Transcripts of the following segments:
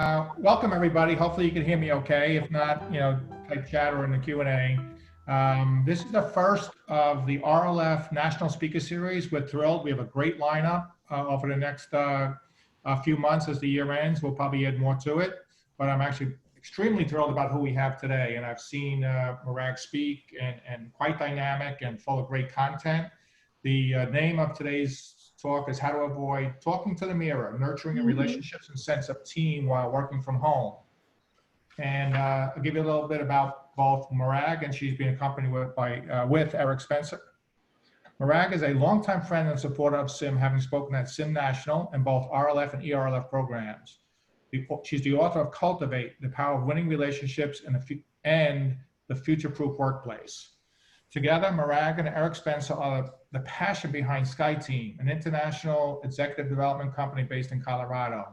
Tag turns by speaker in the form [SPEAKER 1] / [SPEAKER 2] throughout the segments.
[SPEAKER 1] Welcome everybody. Hopefully you can hear me okay. If not, type chat or in the Q&A. This is the first of the RLF National Speaker Series. We're thrilled. We have a great lineup over the next few months as the year ends. We'll probably add more to it, but I'm actually extremely thrilled about who we have today. And I've seen Morag speak and quite dynamic and full of great content. The name of today's talk is how to avoid talking to the mirror, nurturing relationships and sense of team while working from home. And I'll give you a little bit about both Morag, and she's been accompanied with Eric Spencer. Morag is a longtime friend and supporter of SIM, having spoken at SIM National and both RLF and ERLF programs. She's the author of Cultivate, the Power of Winning Relationships and the Future-Proof Workplace. Together, Morag and Eric Spencer are the passion behind SkyTeam, an international executive development company based in Colorado.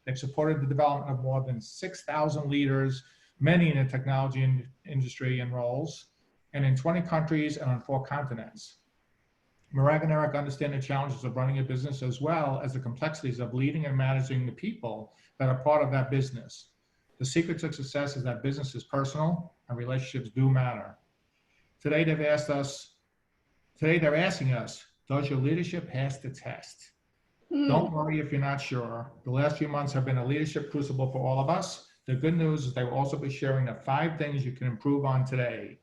[SPEAKER 1] They've supported the development of more than 6,000 leaders, many in the technology industry and roles, and in 20 countries and on 4 continents. Morag and Eric understand the challenges of running a business as well as the complexities of leading and managing the people that are part of that business. The secret to success is that business is personal and relationships do matter. Today they're asking us, does your leadership pass the test? Don't worry if you're not sure. The last few months have been a leadership crucible for all of us. The good news is they will also be sharing the 5 things you can improve on today.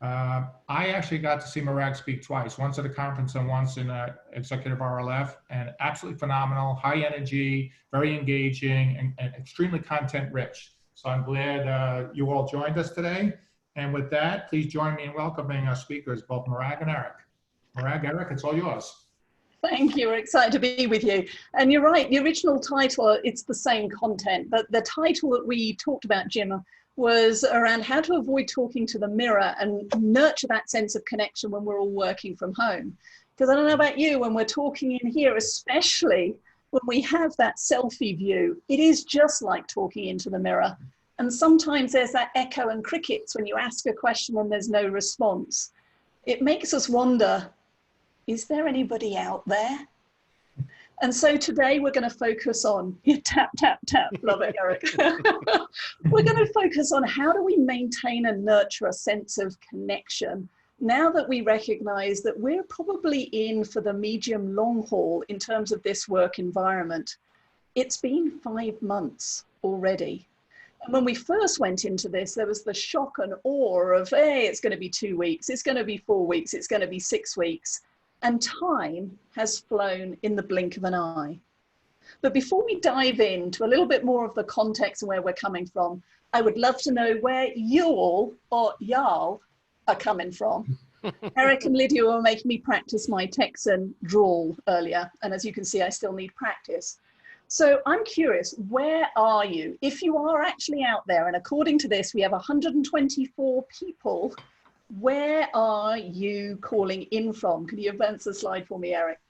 [SPEAKER 1] I actually got to see Morag speak twice, once at a conference and once in Executive RLF, and absolutely phenomenal, high energy, very engaging, and extremely content rich. So I'm glad you all joined us today. And with that, please join me in welcoming our speakers, both Morag and Eric. Morag, Eric, it's all yours.
[SPEAKER 2] Thank you. We're excited to be with you. And you're right, the original title, it's the same content, but the title that we talked about, Jim, was around how to avoid talking to the mirror and nurture that sense of connection when we're all working from home. Because I don't know about you, when we're talking in here, especially when we have that selfie view, it is just like talking into the mirror. And sometimes there's that echo and crickets when you ask a question and there's no response. It makes us wonder, is there anybody out there? And so today we're going to focus on, tap, tap, tap, love it, Eric. We're going to focus on how do we maintain and nurture a sense of connection now that we recognize that we're probably in for the medium long haul in terms of this work environment. It's been 5 months already. And when we first went into this, there was the shock and awe of, hey, it's going to be 2 weeks, it's going to be 4 weeks, it's going to be 6 weeks. And time has flown in the blink of an eye. But before we dive into a little bit more of the context and where we're coming from, I would love to know where you all, or y'all, are coming from. Eric and Lydia were making me practice my Texan drawl earlier. And as you can see, I still need practice. So I'm curious, where are you? If you are actually out there, and according to this, we have 124 people, where are you calling in from? Can you advance the slide for me, Eric?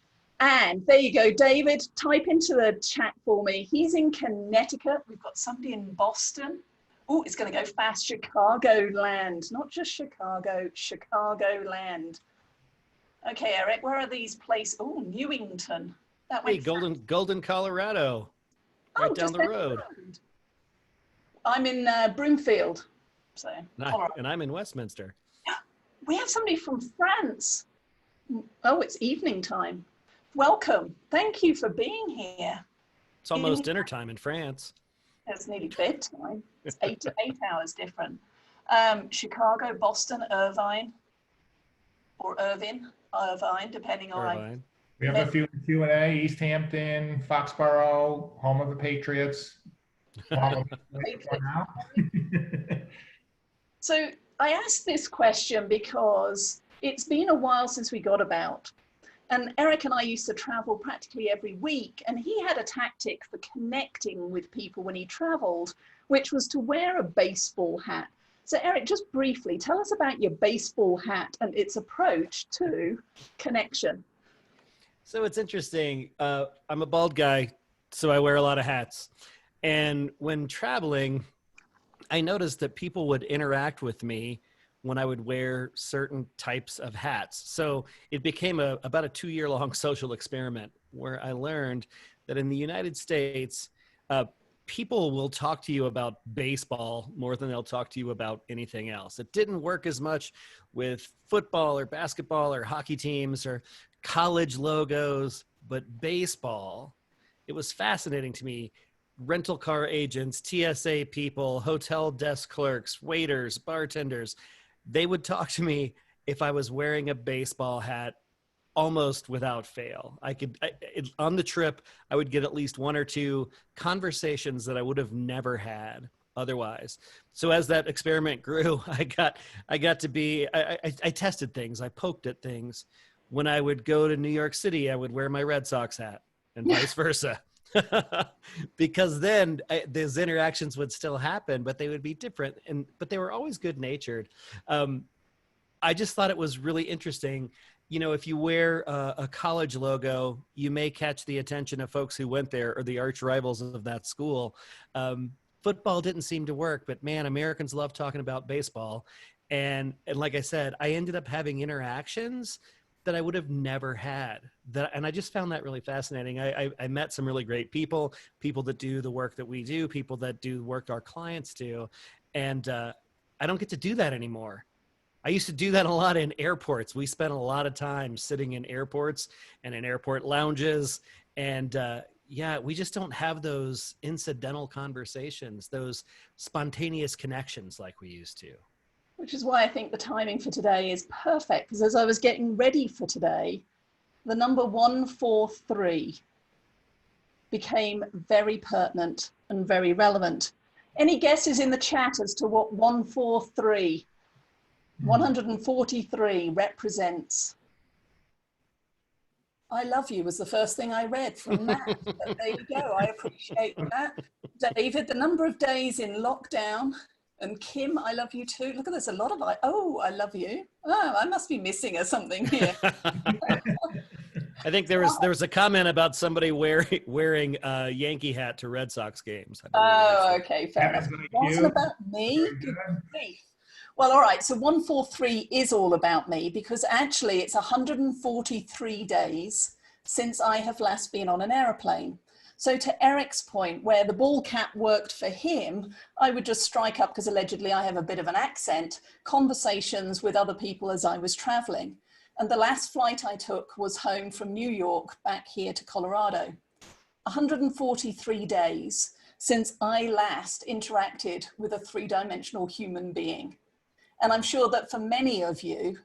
[SPEAKER 2] And there you go, David, type into the chat for me. He's in Connecticut. We've got somebody in Boston. Oh, it's going to go fast, Chicagoland, not just Chicago, Chicagoland. Okay, Eric, where are these places? Oh, Newington.
[SPEAKER 3] Hey, Golden, Colorado, right down the road.
[SPEAKER 2] I'm in Broomfield, so.
[SPEAKER 3] And I'm in Westminster.
[SPEAKER 2] We have somebody from France. Oh, it's evening time. Welcome. Thank you for being here.
[SPEAKER 3] It's almost dinner time in France.
[SPEAKER 2] It's nearly bedtime. It's 8 hours different. Chicago, Boston, Irvine, depending on.
[SPEAKER 1] We have a few Q&A, East Hampton, Foxborough, home of the Patriots.
[SPEAKER 2] So I asked this question because it's been a while since we got about. And Eric and I used to travel practically every week, and he had a tactic for connecting with people when he traveled, which was to wear a baseball hat. So Eric, just briefly, tell us about your baseball hat and its approach to connection.
[SPEAKER 3] So it's interesting. I'm a bald guy, so I wear a lot of hats. And when traveling, I noticed that people would interact with me when I would wear certain types of hats. So it became about a 2-year-long social experiment where I learned that in the United States, people will talk to you about baseball more than they'll talk to you about anything else. It didn't work as much with football or basketball or hockey teams or college logos, but baseball, it was fascinating to me. Rental car agents, TSA people, hotel desk clerks, waiters, bartenders, they would talk to me if I was wearing a baseball hat almost without fail. On the trip, I would get at least one or two conversations that I would have never had otherwise. So as that experiment grew, I got to be, I tested things, I poked at things. When I would go to New York City, I would wear my Red Sox hat and vice versa. Because then those interactions would still happen, but they would be different. But they were always good natured. I just thought it was really interesting. You know, if you wear a college logo, you may catch the attention of folks who went there or the arch rivals of that school. Football didn't seem to work, but man, Americans love talking about baseball. And like I said, I ended up having interactions that I would have never had. And I just found that really fascinating. I met some really great people that do the work that we do, people that do work our clients do. And I don't get to do that anymore. I used to do that a lot in airports. We spent a lot of time sitting in airports and in airport lounges. And yeah, we just don't have those incidental conversations, those spontaneous connections like we used to.
[SPEAKER 2] Which is why I think the timing for today is perfect, because as I was getting ready for today, the number 143 became very pertinent and very relevant. Any guesses in the chat as to what 143, 143 represents? I love you was the first thing I read from Matt. But there you go. I appreciate that. David, the number of days in lockdown. And Kim, I love you too. Look at this, a lot of I love you. Oh, I must be missing something here.
[SPEAKER 3] I think there was a comment about somebody wearing a Yankee hat to Red Sox games.
[SPEAKER 2] Oh, okay, fair enough. It wasn't about me. Well, all right, so 143 is all about me because actually it's 143 days since I have last been on an aeroplane. So to Eric's point, where the ball cap worked for him, I would just strike up, because allegedly I have a bit of an accent, conversations with other people as I was traveling. And the last flight I took was home from New York back here to Colorado. 143 days since I last interacted with a three-dimensional human being. And I'm sure that for many of you,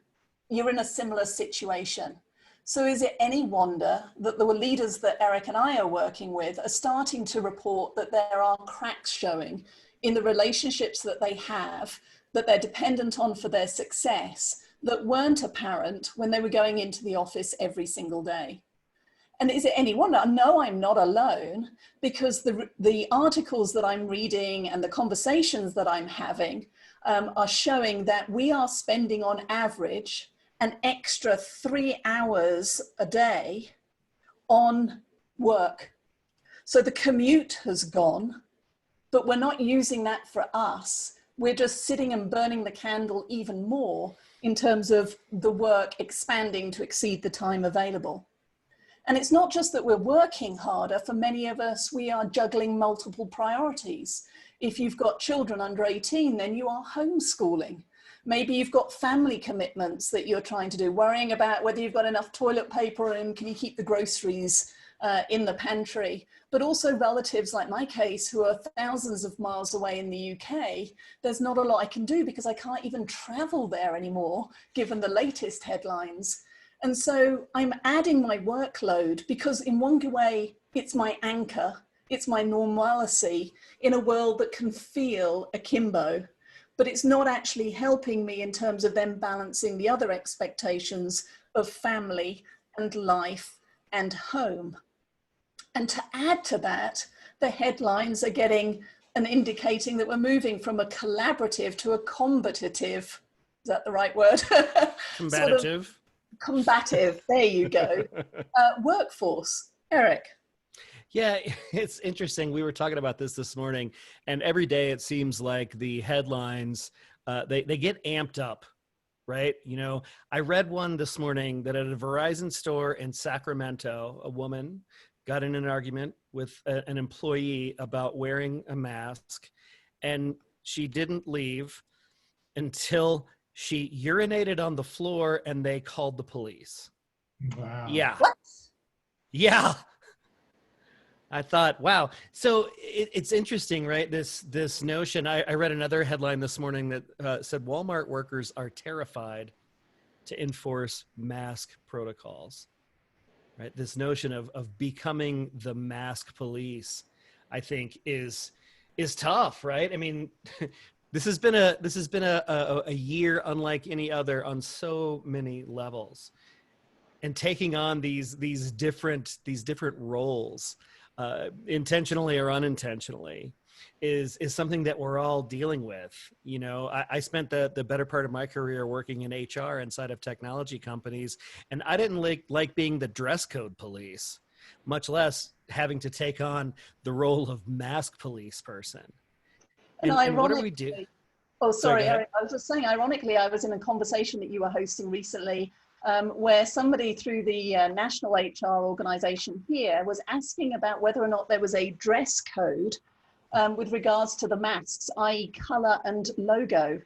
[SPEAKER 2] you're in a similar situation. So is it any wonder that the leaders that Eric and I are working with are starting to report that there are cracks showing in the relationships that they have, that they're dependent on for their success, that weren't apparent when they were going into the office every single day? And is it any wonder? No, I'm not alone, because the articles that I'm reading and the conversations that I'm having are showing that we are spending on average an extra 3 hours a day on work. So the commute has gone, but we're not using that for us. We're just sitting and burning the candle even more in terms of the work expanding to exceed the time available. And it's not just that we're working harder. For many of us, we are juggling multiple priorities. If you've got children under 18, then you are homeschooling. Maybe you've got family commitments that you're trying to do, worrying about whether you've got enough toilet paper and can you keep the groceries in the pantry, but also relatives like my case who are thousands of miles away in the UK. There's not a lot I can do because I can't even travel there anymore, given the latest headlines. And so I'm adding my workload because in one way, it's my anchor, it's my normalcy in a world that can feel akimbo. But it's not actually helping me in terms of them balancing the other expectations of family and life and home. And to add to that, the headlines are getting and indicating that we're moving from a collaborative to a combative, is that the right word?
[SPEAKER 3] Combative.
[SPEAKER 2] Sort of combative, there you go. Workforce. Eric.
[SPEAKER 3] Yeah, it's interesting. We were talking about this morning, and every day it seems like the headlines, they get amped up, right? You know, I read one this morning that at a Verizon store in Sacramento, a woman got in an argument with an employee about wearing a mask, and she didn't leave until she urinated on the floor and they called the police.
[SPEAKER 1] Wow.
[SPEAKER 3] Yeah.
[SPEAKER 2] What?
[SPEAKER 3] Yeah. I thought, wow. So it's interesting, right? This notion. I read another headline this morning that said Walmart workers are terrified to enforce mask protocols. Right? This notion of becoming the mask police, I think, is tough, right? I mean, this has been a year unlike any other on so many levels, and taking on these different roles, intentionally or unintentionally, is something that we're all dealing with. You know, I spent the better part of my career working in HR inside of technology companies, and I didn't like being the dress code police, much less having to take on the role of mask police person. And what do we do?
[SPEAKER 2] Oh,
[SPEAKER 3] Sorry,
[SPEAKER 2] sorry, Eric. I was just saying, ironically, I was in a conversation that you were hosting recently where somebody through the national HR organization here was asking about whether or not there was a dress code with regards to the masks, i.e. color and logo,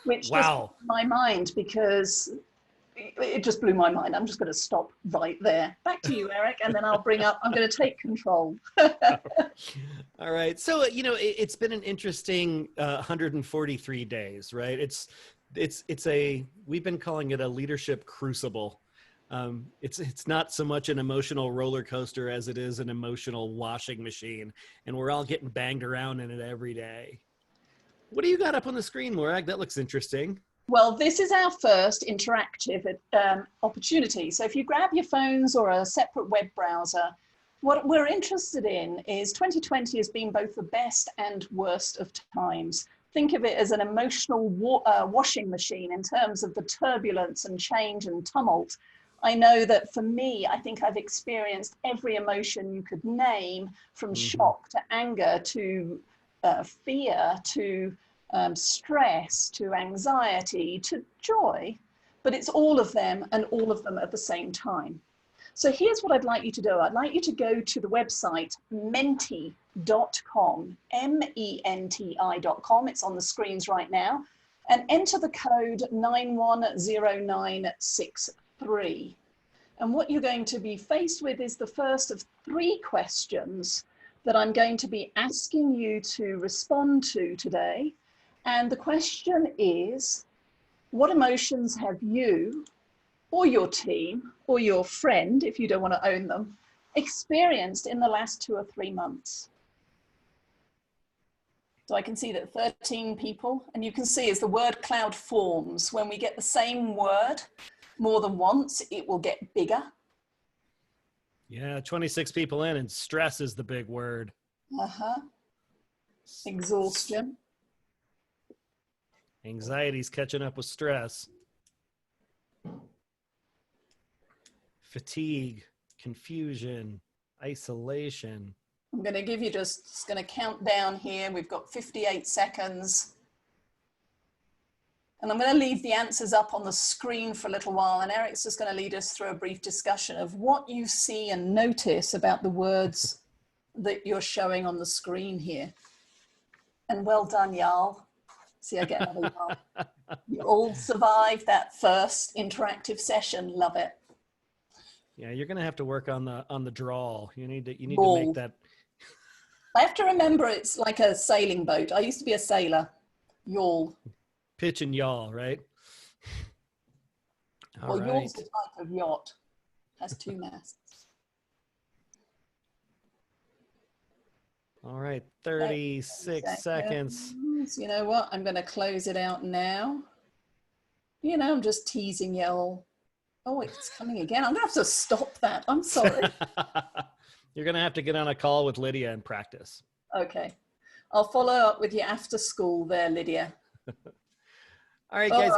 [SPEAKER 2] which just blew my mind, because it just blew my mind. I'm just going to stop right there. Back to you, Eric, and then I'm going to take control.
[SPEAKER 3] All right. So, you know, it's been an interesting 143 days, right? We've been calling it a leadership crucible. It's not so much an emotional roller coaster as it is an emotional washing machine, and we're all getting banged around in it every day. What do you got up on the screen, Morag? That looks interesting.
[SPEAKER 2] Well, this is our first interactive opportunity. So if you grab your phones or a separate web browser, what we're interested in is 2020 has been both the best and worst of times. Think of it as an emotional washing machine in terms of the turbulence and change and tumult. I know that for me, I think I've experienced every emotion you could name, from shock to anger to fear to stress to anxiety to joy, but it's all of them and all of them at the same time. So here's what I'd like you to do. I'd like you to go to the website menti.com, menti.com. It's on the screens right now, and enter the code 910963. And what you're going to be faced with is the first of 3 questions that I'm going to be asking you to respond to today. And the question is, what emotions have you or your team or your friend, if you don't want to own them, experienced in the last 2 or 3 months? So I can see that 13 people, and you can see as the word cloud forms, when we get the same word more than once, it will get bigger.
[SPEAKER 3] Yeah, 26 people in, and stress is the big word.
[SPEAKER 2] Exhaustion.
[SPEAKER 3] Anxiety's catching up with stress. Fatigue, confusion, isolation.
[SPEAKER 2] I'm going to give you just going to count down here. We've got 58 seconds. And I'm going to leave the answers up on the screen for a little while. And Eric's just going to lead us through a brief discussion of what you see and notice about the words that you're showing on the screen here. And well done, y'all. See, I get another y'all. You all survived that first interactive session. Love it.
[SPEAKER 3] Yeah, you're going to have to work on the drawl. You need to make that.
[SPEAKER 2] I have to remember it's like a sailing boat. I used to be a sailor. Yawl.
[SPEAKER 3] Pitch and yawl, right?
[SPEAKER 2] Well, yawl's the type of yacht. Has 2 masts.
[SPEAKER 3] All right, 36 seconds.
[SPEAKER 2] You know what? I'm going to close it out now. You know, I'm just teasing y'all. Oh, it's coming again. I'm going to have to stop that. I'm sorry.
[SPEAKER 3] You're going to have to get on a call with Lydia and practice.
[SPEAKER 2] Okay. I'll follow up with you after school there, Lydia.
[SPEAKER 3] All right, guys,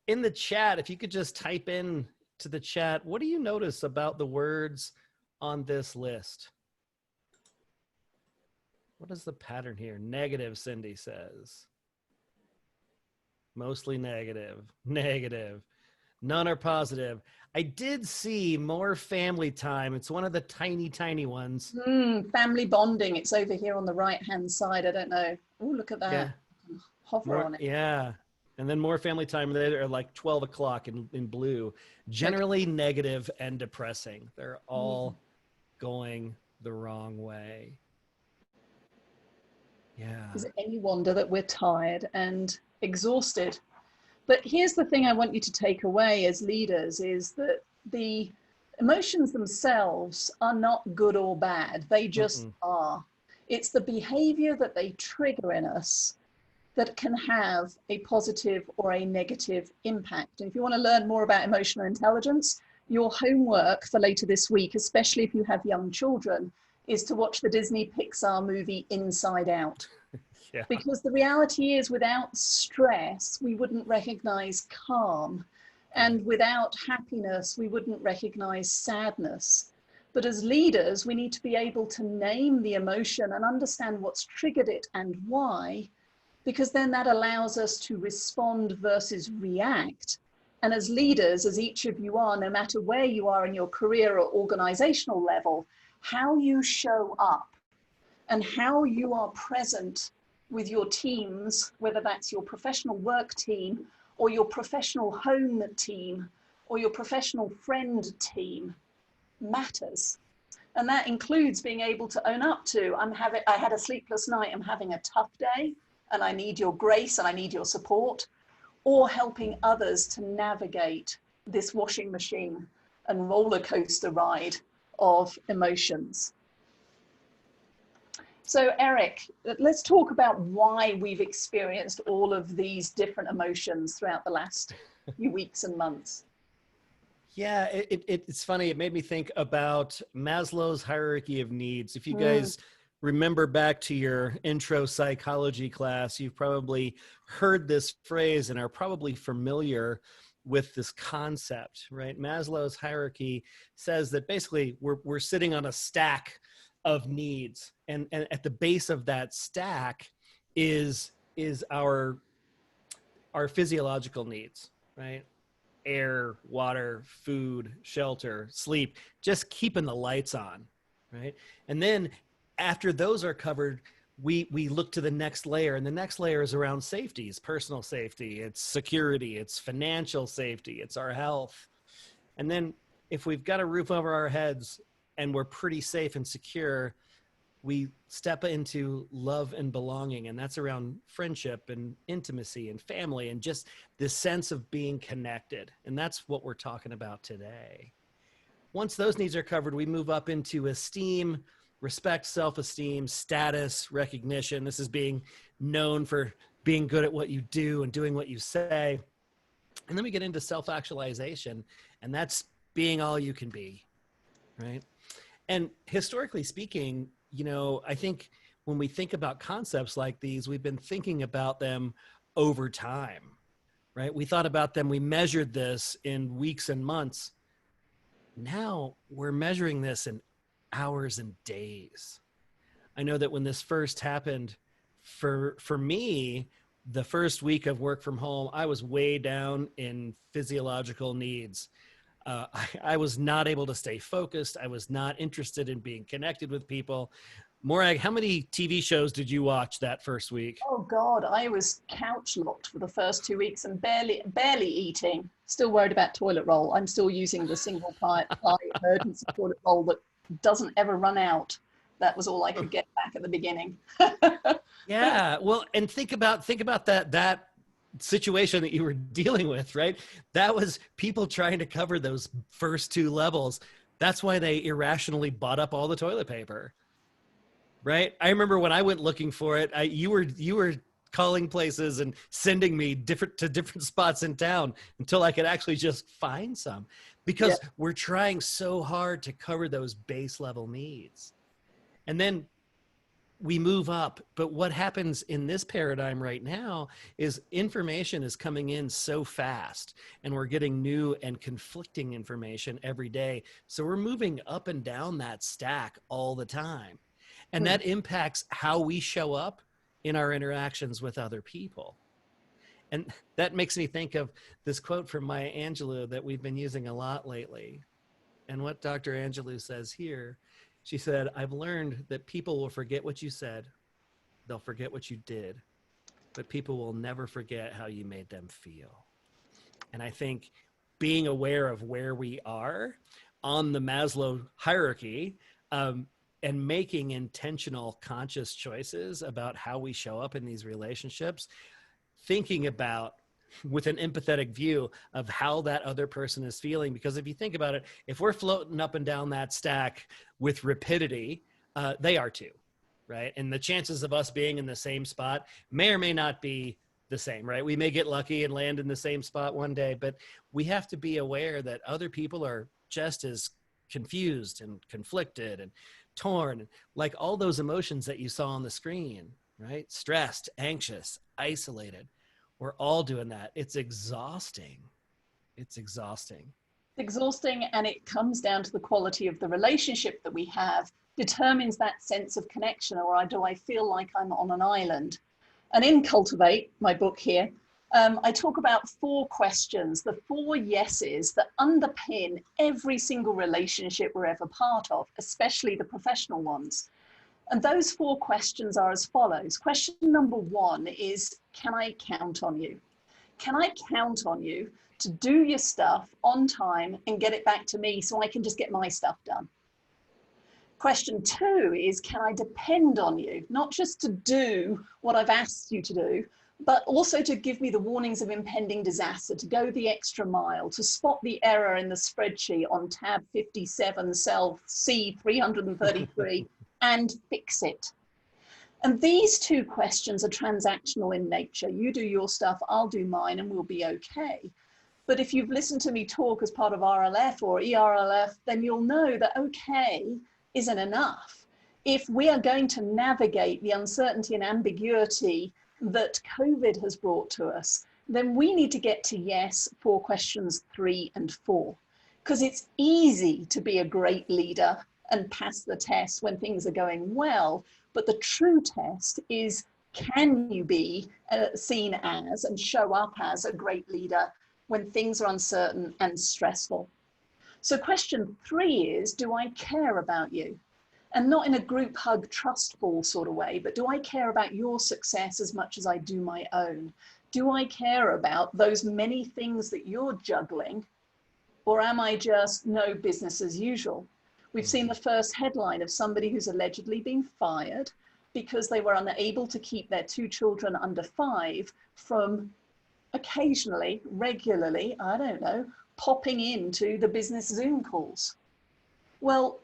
[SPEAKER 3] in the chat, if you could just type in to the chat, what do you notice about the words on this list? What is the pattern here? Negative, Cindy says. Mostly negative. Negative. None are positive. I did see more family time. It's one of the tiny, tiny ones.
[SPEAKER 2] Family bonding. It's over here on the right-hand side. I don't know. Oh, look at that.
[SPEAKER 3] Yeah.
[SPEAKER 2] Hover on it.
[SPEAKER 3] Yeah. And then more family time. They are like 12 o'clock in blue. Generally negative and depressing. They're all going the wrong way. Yeah.
[SPEAKER 2] Is it any wonder that we're tired and exhausted? But here's the thing I want you to take away as leaders is that the emotions themselves are not good or bad. They just are. It's the behavior that they trigger in us that can have a positive or a negative impact. And if you want to learn more about emotional intelligence, your homework for later this week, especially if you have young children, is to watch the Disney Pixar movie Inside Out.
[SPEAKER 3] Yeah.
[SPEAKER 2] Because the reality is without stress, we wouldn't recognize calm. And without happiness, we wouldn't recognize sadness. But as leaders, we need to be able to name the emotion and understand what's triggered it and why, because then that allows us to respond versus react. And as leaders, as each of you are, no matter where you are in your career or organizational level, how you show up and how you are present with your teams, whether that's your professional work team or your professional home team or your professional friend team, matters. And that includes being able to own up to, I had a sleepless night, I'm having a tough day, and I need your grace and I need your support, or helping others to navigate this washing machine and roller coaster ride of emotions. So Eric, let's talk about why we've experienced all of these different emotions throughout the last few weeks and months.
[SPEAKER 3] Yeah, it's funny. It made me think about Maslow's hierarchy of needs. If you guys remember back to your intro psychology class, you've probably heard this phrase and are probably familiar with this concept, right? Maslow's hierarchy says that basically we're sitting on a stack of needs, and at the base of that stack is our physiological needs, right? Air, water, food, shelter, sleep, just keeping the lights on, right? And then after those are covered, we look to the next layer, and the next layer is around safety. It's personal safety, it's security, it's financial safety, it's our health. And then if we've got a roof over our heads and we're pretty safe and secure, we step into love and belonging, and that's around friendship and intimacy and family and just this sense of being connected. And that's what we're talking about today. Once those needs are covered, we move up into esteem, respect, self-esteem, status, recognition. This is being known for being good at what you do and doing what you say. And then we get into self-actualization, and that's being all you can be, right? And historically speaking, you know, I think when we think about concepts like these, we've been thinking about them over time, right? We thought about them, we measured this in weeks and months. Now we're measuring this in hours and days. I know that when this first happened, for me, the first week of work from home, I was way down in physiological needs. I was not able to stay focused. I was not interested in being connected with people. Morag, how many TV shows did you watch that first week?
[SPEAKER 2] Oh God, I was couch locked for the first 2 weeks and barely eating. Still worried about toilet roll. I'm still using the single ply emergency toilet roll that doesn't ever run out. That was all I could get back at the beginning.
[SPEAKER 3] Yeah, well, and think about that situation that you were dealing with, right? That was people trying to cover those first two levels. That's why they irrationally bought up all the toilet paper, right? I remember when I went looking for it, you were calling places and sending me to different spots in town until I could actually just find some, because we're trying so hard to cover those base level needs. And then we move up. But what happens in this paradigm right now is information is coming in so fast, and we're getting new and conflicting information every day. So we're moving up and down that stack all the time. And that impacts how we show up in our interactions with other people. And that makes me think of this quote from Maya Angelou that we've been using a lot lately. And what Dr. Angelou says here, she said, I've learned that people will forget what you said. They'll forget what you did, but people will never forget how you made them feel. And I think being aware of where we are on the Maslow hierarchy, and making intentional, conscious choices about how we show up in these relationships, thinking about with an empathetic view of how that other person is feeling. Because if you think about it, if we're floating up and down that stack with rapidity, they are too, right? And the chances of us being in the same spot may or may not be the same, right? We may get lucky and land in the same spot one day, but we have to be aware that other people are just as confused and conflicted and torn, like all those emotions that you saw on the screen, right? Stressed, anxious, isolated. We're all doing that. It's exhausting. It's exhausting.
[SPEAKER 2] Exhausting, and it comes down to the quality of the relationship that we have determines that sense of connection, or do I feel like I'm on an island? And in Cultivate, my book here, I talk about 4 questions, the 4 yeses that underpin every single relationship we're ever part of, especially the professional ones. And those 4 questions are as follows. Question number 1 is, can I count on you? Can I count on you to do your stuff on time and get it back to me so I can just get my stuff done? Question 2 is, can I depend on you? Not just to do what I've asked you to do, but also to give me the warnings of impending disaster, to go the extra mile, to spot the error in the spreadsheet on tab 57, cell C333, and fix it. And these 2 questions are transactional in nature. You do your stuff, I'll do mine, and we'll be okay. But if you've listened to me talk as part of RLF or ERLF, then you'll know that okay isn't enough. If we are going to navigate the uncertainty and ambiguity that COVID has brought to us, then we need to get to yes for questions 3 and 4, because it's easy to be a great leader and pass the test when things are going well. But the true test is, can you be seen as and show up as a great leader when things are uncertain and stressful? So question 3 is, do I care about you? And not in a group hug trust fall sort of way, but do I care about your success as much as I do my own? Do I care about those many things that you're juggling? Or am I just no business as usual? We've seen the first headline of somebody who's allegedly been fired because they were unable to keep their 2 children under 5 from occasionally, regularly, I don't know, popping into the business Zoom calls. Well,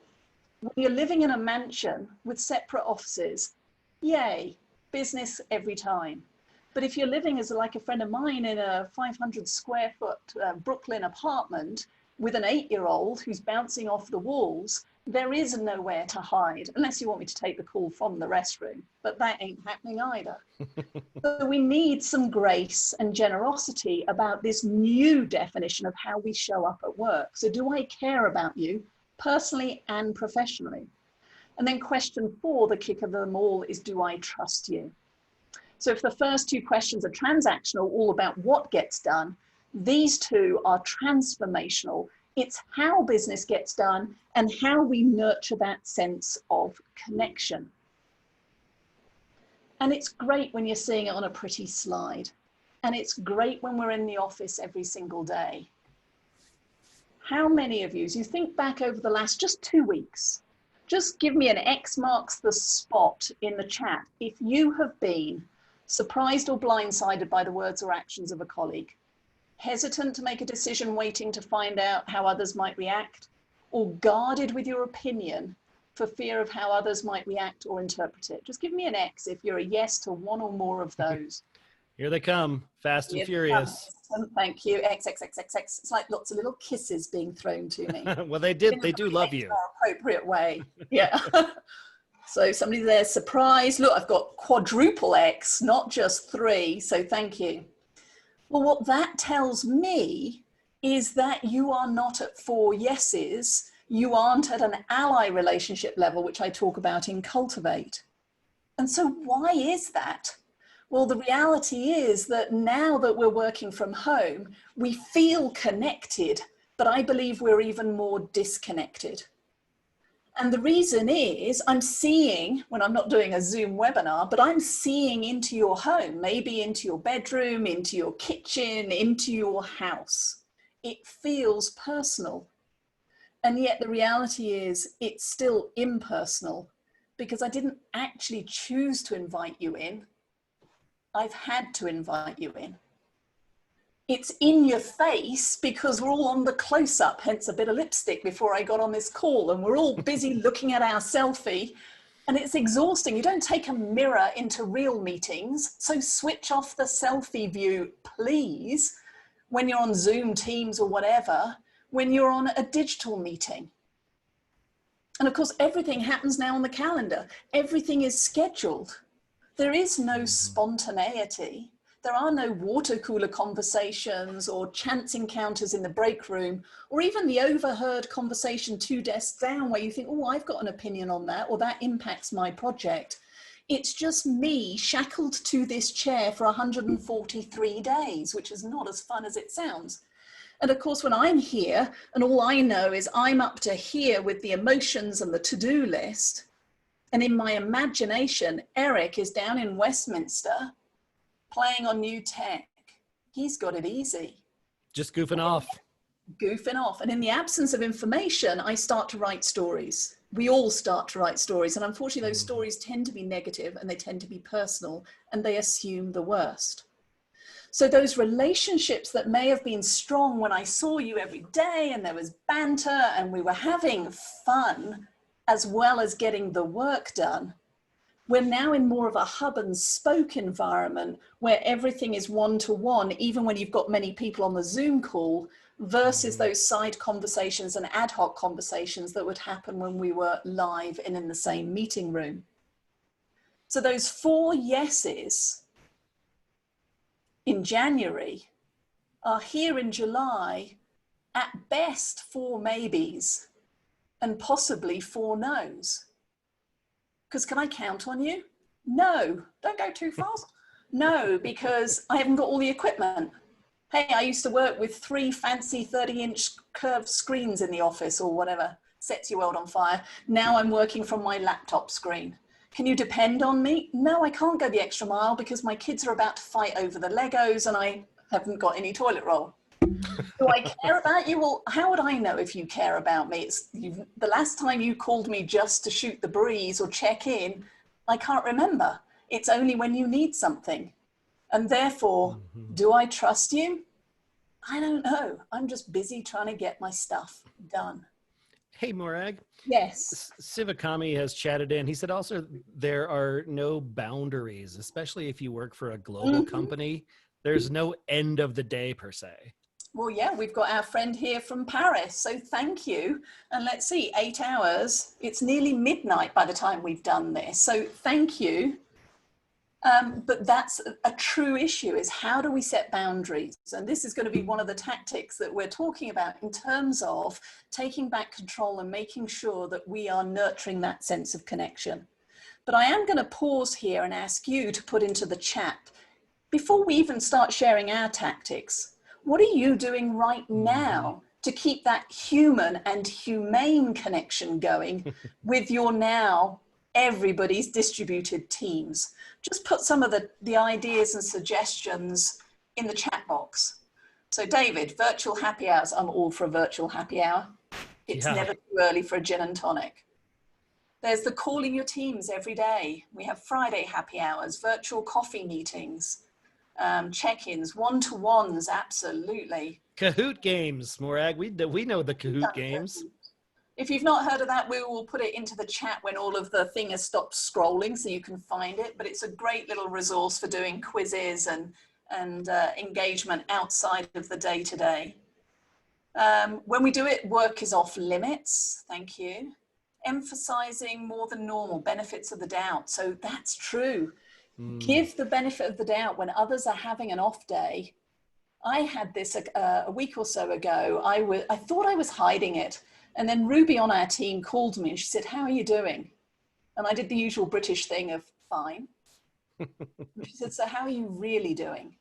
[SPEAKER 2] when you're living in a mansion with separate offices, yay, business every time. But if you're living as like a friend of mine in a 500 square foot Brooklyn apartment with an 8-year-old who's bouncing off the walls, there is nowhere to hide, unless you want me to take the call from the restroom, but that ain't happening either. So we need some grace and generosity about this new definition of how we show up at work. So do I care about you personally and professionally? And then question 4, the kick of them all, is, do I trust you? So if the first 2 questions are transactional, all about what gets done, these 2 are transformational. It's how business gets done and how we nurture that sense of connection. And it's great when you're seeing it on a pretty slide. And it's great when we're in the office every single day. How many of you, as you think back over the last just 2 weeks, just give me an X marks the spot in the chat if you have been surprised or blindsided by the words or actions of a colleague, hesitant to make a decision, waiting to find out how others might react, or guarded with your opinion for fear of how others might react or interpret it. Just give me an X if you're a yes to one or more of those.
[SPEAKER 3] Here they come, fast and furious.
[SPEAKER 2] Thank you. X, X, X, X, X. It's like lots of little kisses being thrown to me.
[SPEAKER 3] Well, they do love you.
[SPEAKER 2] Appropriate way. Yeah. So somebody there, surprised. Look, I've got quadruple X, not just 3. So thank you. Well, what that tells me is that you are not at 4 yeses. You aren't at an ally relationship level, which I talk about in Cultivate. And so why is that? Well, the reality is that now that we're working from home, we feel connected, but I believe we're even more disconnected. And the reason is I'm seeing, when I'm not doing a Zoom webinar, but I'm seeing into your home, maybe into your bedroom, into your kitchen, into your house. It feels personal. And yet the reality is it's still impersonal because I didn't actually choose to invite you in. I've had to invite you in. It's in your face because we're all on the close-up, hence a bit of lipstick before I got on this call, and we're all busy looking at our selfie, and it's exhausting. You don't take a mirror into real meetings, so switch off the selfie view, please, when you're on Zoom, Teams, or whatever, when you're on a digital meeting. And of course, everything happens now on the calendar. Everything is scheduled. There is no spontaneity. There are no water cooler conversations or chance encounters in the break room, or even the overheard conversation 2 desks down where you think, oh, I've got an opinion on that, or that impacts my project. It's just me shackled to this chair for 143 days, which is not as fun as it sounds. And of course, when I'm here and all I know is I'm up to here with the emotions and the to-do list, and in my imagination, Eric is down in Westminster playing on new tech. He's got it easy.
[SPEAKER 3] Just goofing off.
[SPEAKER 2] Goofing off. And in the absence of information, I start to write stories. We all start to write stories. And unfortunately, those stories tend to be negative and they tend to be personal and they assume the worst. So those relationships that may have been strong when I saw you every day and there was banter and we were having fun as well as getting the work done, we're now in more of a hub and spoke environment where everything is one-to-one, even when you've got many people on the Zoom call, versus those side conversations and ad hoc conversations that would happen when we were live and in the same meeting room. So those 4 yeses in January are here in July, at best 4 maybes and possibly 4 no's. Because can I count on you? No, don't go too fast. No, because I haven't got all the equipment. Hey, I used to work with 3 fancy 30-inch curved screens in the office or whatever, sets your world on fire. Now I'm working from my laptop screen. Can you depend on me? No, I can't go the extra mile because my kids are about to fight over the Legos and I haven't got any toilet roll. Do I care about you? Well, how would I know if you care about me? The last time you called me just to shoot the breeze or check in, I can't remember. It's only when you need something. And therefore, do I trust you? I don't know. I'm just busy trying to get my stuff done.
[SPEAKER 3] Hey, Morag.
[SPEAKER 2] Yes.
[SPEAKER 3] Sivakami has chatted in. He said also there are no boundaries, especially if you work for a global company. There's no end of the day per se.
[SPEAKER 2] Well, yeah, we've got our friend here from Paris. So thank you. And let's see, 8 hours. It's nearly midnight by the time we've done this. So thank you. But that's a true issue, is how do we set boundaries? And this is going to be one of the tactics that we're talking about in terms of taking back control and making sure that we are nurturing that sense of connection. But I am going to pause here and ask you to put into the chat, before we even start sharing our tactics, what are you doing right now to keep that human and humane connection going with your now everybody's distributed teams? Just put some of the ideas and suggestions in the chat box. So David, virtual happy hours. I'm all for a virtual happy hour. It's never too early for a gin and tonic. There's the calling your teams every day. We have Friday happy hours, virtual coffee meetings, check-ins, one-to-ones, absolutely.
[SPEAKER 3] Kahoot games, Morag. We know the Kahoot games.
[SPEAKER 2] If you've not heard of that, we will put it into the chat when all of the thing has stopped scrolling so you can find it. But it's a great little resource for doing quizzes and engagement outside of the day-to-day. When we do it, work is off limits. Thank you. Emphasizing more than normal, benefits of the doubt. So that's true. Give the benefit of the doubt when others are having an off day. I had this a week or so ago. I thought I was hiding it. And then Ruby on our team called me and she said, how are you doing? And I did the usual British thing of fine. She said, so how are you really doing?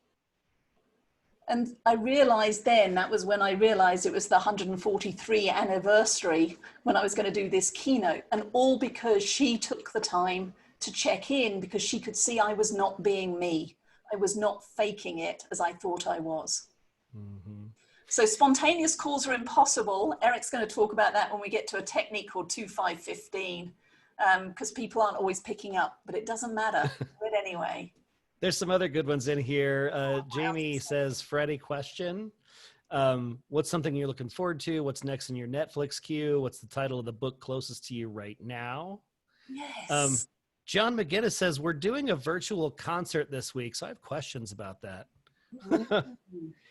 [SPEAKER 2] And I realized then, that was when I realized it was the 143 anniversary when I was going to do this keynote, and all because she took the time to check in, because she could see I was not being me. I was not faking it as I thought I was.
[SPEAKER 3] Mm-hmm.
[SPEAKER 2] So spontaneous calls are impossible. Eric's going to talk about that when we get to a technique called 2515, because people aren't always picking up, but it doesn't matter. Do it anyway.
[SPEAKER 3] There's some other good ones in here. Jamie says, Freddie, question. What's something you're looking forward to? What's next in your Netflix queue? What's the title of the book closest to you right now?
[SPEAKER 2] Yes.
[SPEAKER 3] John McGinnis says, we're doing a virtual concert this week. So I have questions about that.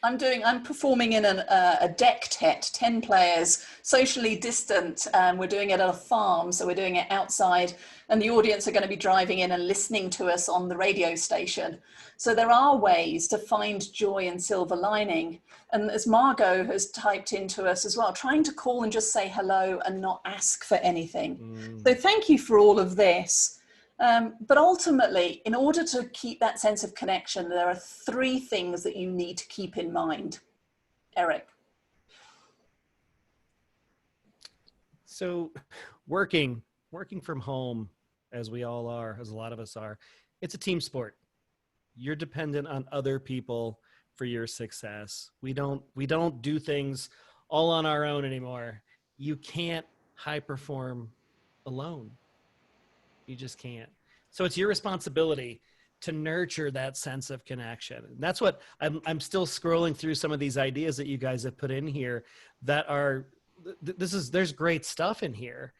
[SPEAKER 2] I'm performing in a dectet, 10 players, socially distant. We're doing it at a farm, so we're doing it outside, and the audience are going to be driving in and listening to us on the radio station. So there are ways to find joy and silver lining. And as Margot has typed into us as well, trying to call and just say hello and not ask for anything. So thank you for all of this. But ultimately, in order to keep that sense of connection, there are 3 things that you need to keep in mind. Eric.
[SPEAKER 3] So working from home, as we all are, as a lot of us are, it's a team sport. You're dependent on other people for your success. We don't do things all on our own anymore. You can't high perform alone. You just can't. So it's your responsibility to nurture that sense of connection. And that's what I'm still scrolling through some of these ideas that you guys have put in here that are, there's great stuff in here.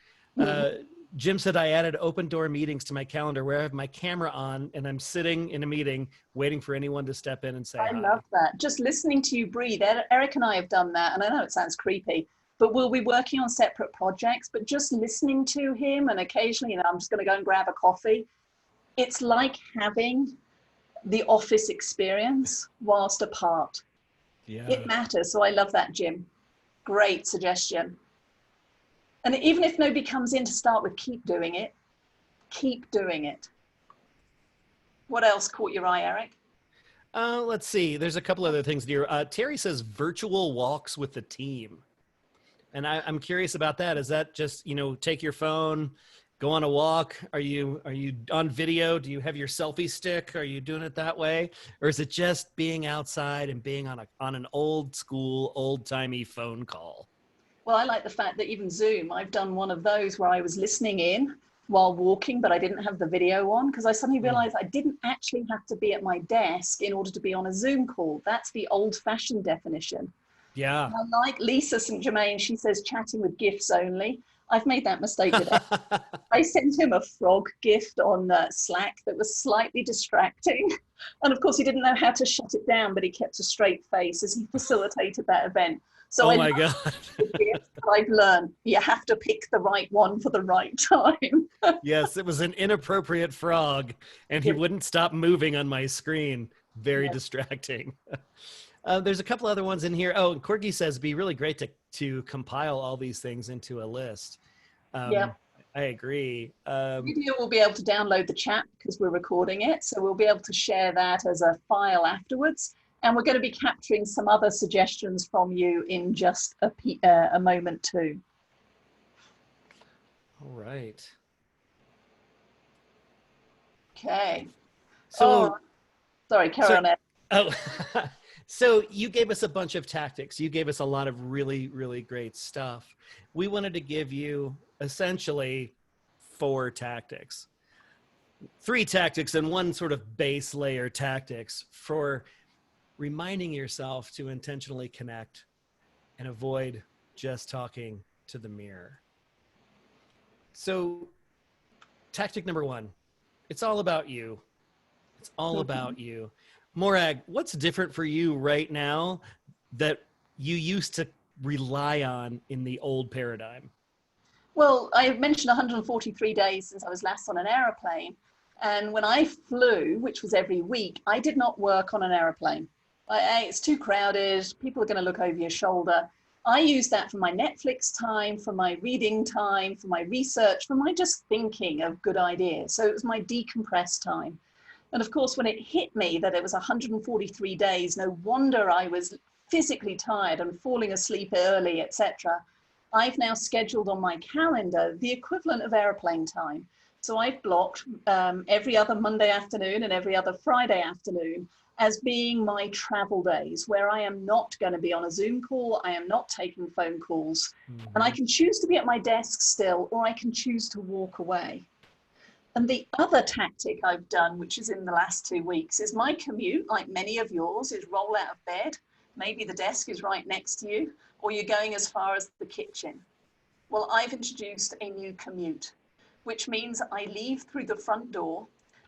[SPEAKER 3] Jim said, I added open door meetings to my calendar where I have my camera on and I'm sitting in a meeting waiting for anyone to step in and say hi.
[SPEAKER 2] I love that. Just listening to you breathe. Eric and I have done that. And I know it sounds creepy, but we'll be working on separate projects, but just listening to him, and occasionally, I'm just going to go and grab a coffee. It's like having the office experience whilst apart.
[SPEAKER 3] Yeah.
[SPEAKER 2] It matters. So I love that, Jim. Great suggestion. And even if nobody comes in to start with, keep doing it. Keep doing it. What else caught your eye, Eric?
[SPEAKER 3] Let's see. There's a couple other things here. Terry says virtual walks with the team. And I'm curious about that. Is that just, take your phone, go on a walk? Are you on video? Do you have your selfie stick? Are you doing it that way? Or is it just being outside and being on an old school, old timey phone call?
[SPEAKER 2] Well, I like the fact that even Zoom, I've done one of those where I was listening in while walking, but I didn't have the video on, because I suddenly realized I didn't actually have to be at my desk in order to be on a Zoom call. That's the old fashioned definition.
[SPEAKER 3] Yeah.
[SPEAKER 2] And I like Lisa St. Germain. She says chatting with GIFs only. I've made that mistake with it. I sent him a frog gift on Slack that was slightly distracting. And of course, he didn't know how to shut it down, but he kept a straight face as he facilitated that event. So
[SPEAKER 3] oh my God.
[SPEAKER 2] I've learned you have to pick the right one for the right time.
[SPEAKER 3] Yes, it was an inappropriate frog, and he wouldn't stop moving on my screen. Very distracting. There's a couple other ones in here. Oh, and Corgi says it'd be really great to compile all these things into a list. I agree.
[SPEAKER 2] Video will be able to download the chat because we're recording it. So we'll be able to share that as a file afterwards. And we're going to be capturing some other suggestions from you in just a moment too.
[SPEAKER 3] All right.
[SPEAKER 2] Okay.
[SPEAKER 3] So,
[SPEAKER 2] sorry, carry on.
[SPEAKER 3] Oh, so you gave us a bunch of tactics. You gave us a lot of really, really great stuff. We wanted to give you essentially 4 tactics, 3 tactics and 1 sort of base layer tactics for reminding yourself to intentionally connect and avoid just talking to the mirror. So tactic number 1, it's all about you. It's all about you. Morag, what's different for you right now that you used to rely on in the old paradigm?
[SPEAKER 2] Well, I mentioned 143 days since I was last on an aeroplane. And when I flew, which was every week, I did not work on an aeroplane. It's too crowded. People are going to look over your shoulder. I use that for my Netflix time, for my reading time, for my research, for my just thinking of good ideas. So it was my decompress time. And of course, when it hit me that it was 143 days, no wonder I was physically tired and falling asleep early, etc. I've now scheduled on my calendar the equivalent of airplane time. So I've blocked every other Monday afternoon and every other Friday afternoon as being my travel days, where I am not going to be on a Zoom call, I am not taking phone calls, and I can choose to be at my desk still, or I can choose to walk away. And the other tactic I've done, which is in the last 2 weeks, is my commute, like many of yours, is roll out of bed. Maybe the desk is right next to you, or you're going as far as the kitchen. Well, I've introduced a new commute, which means I leave through the front door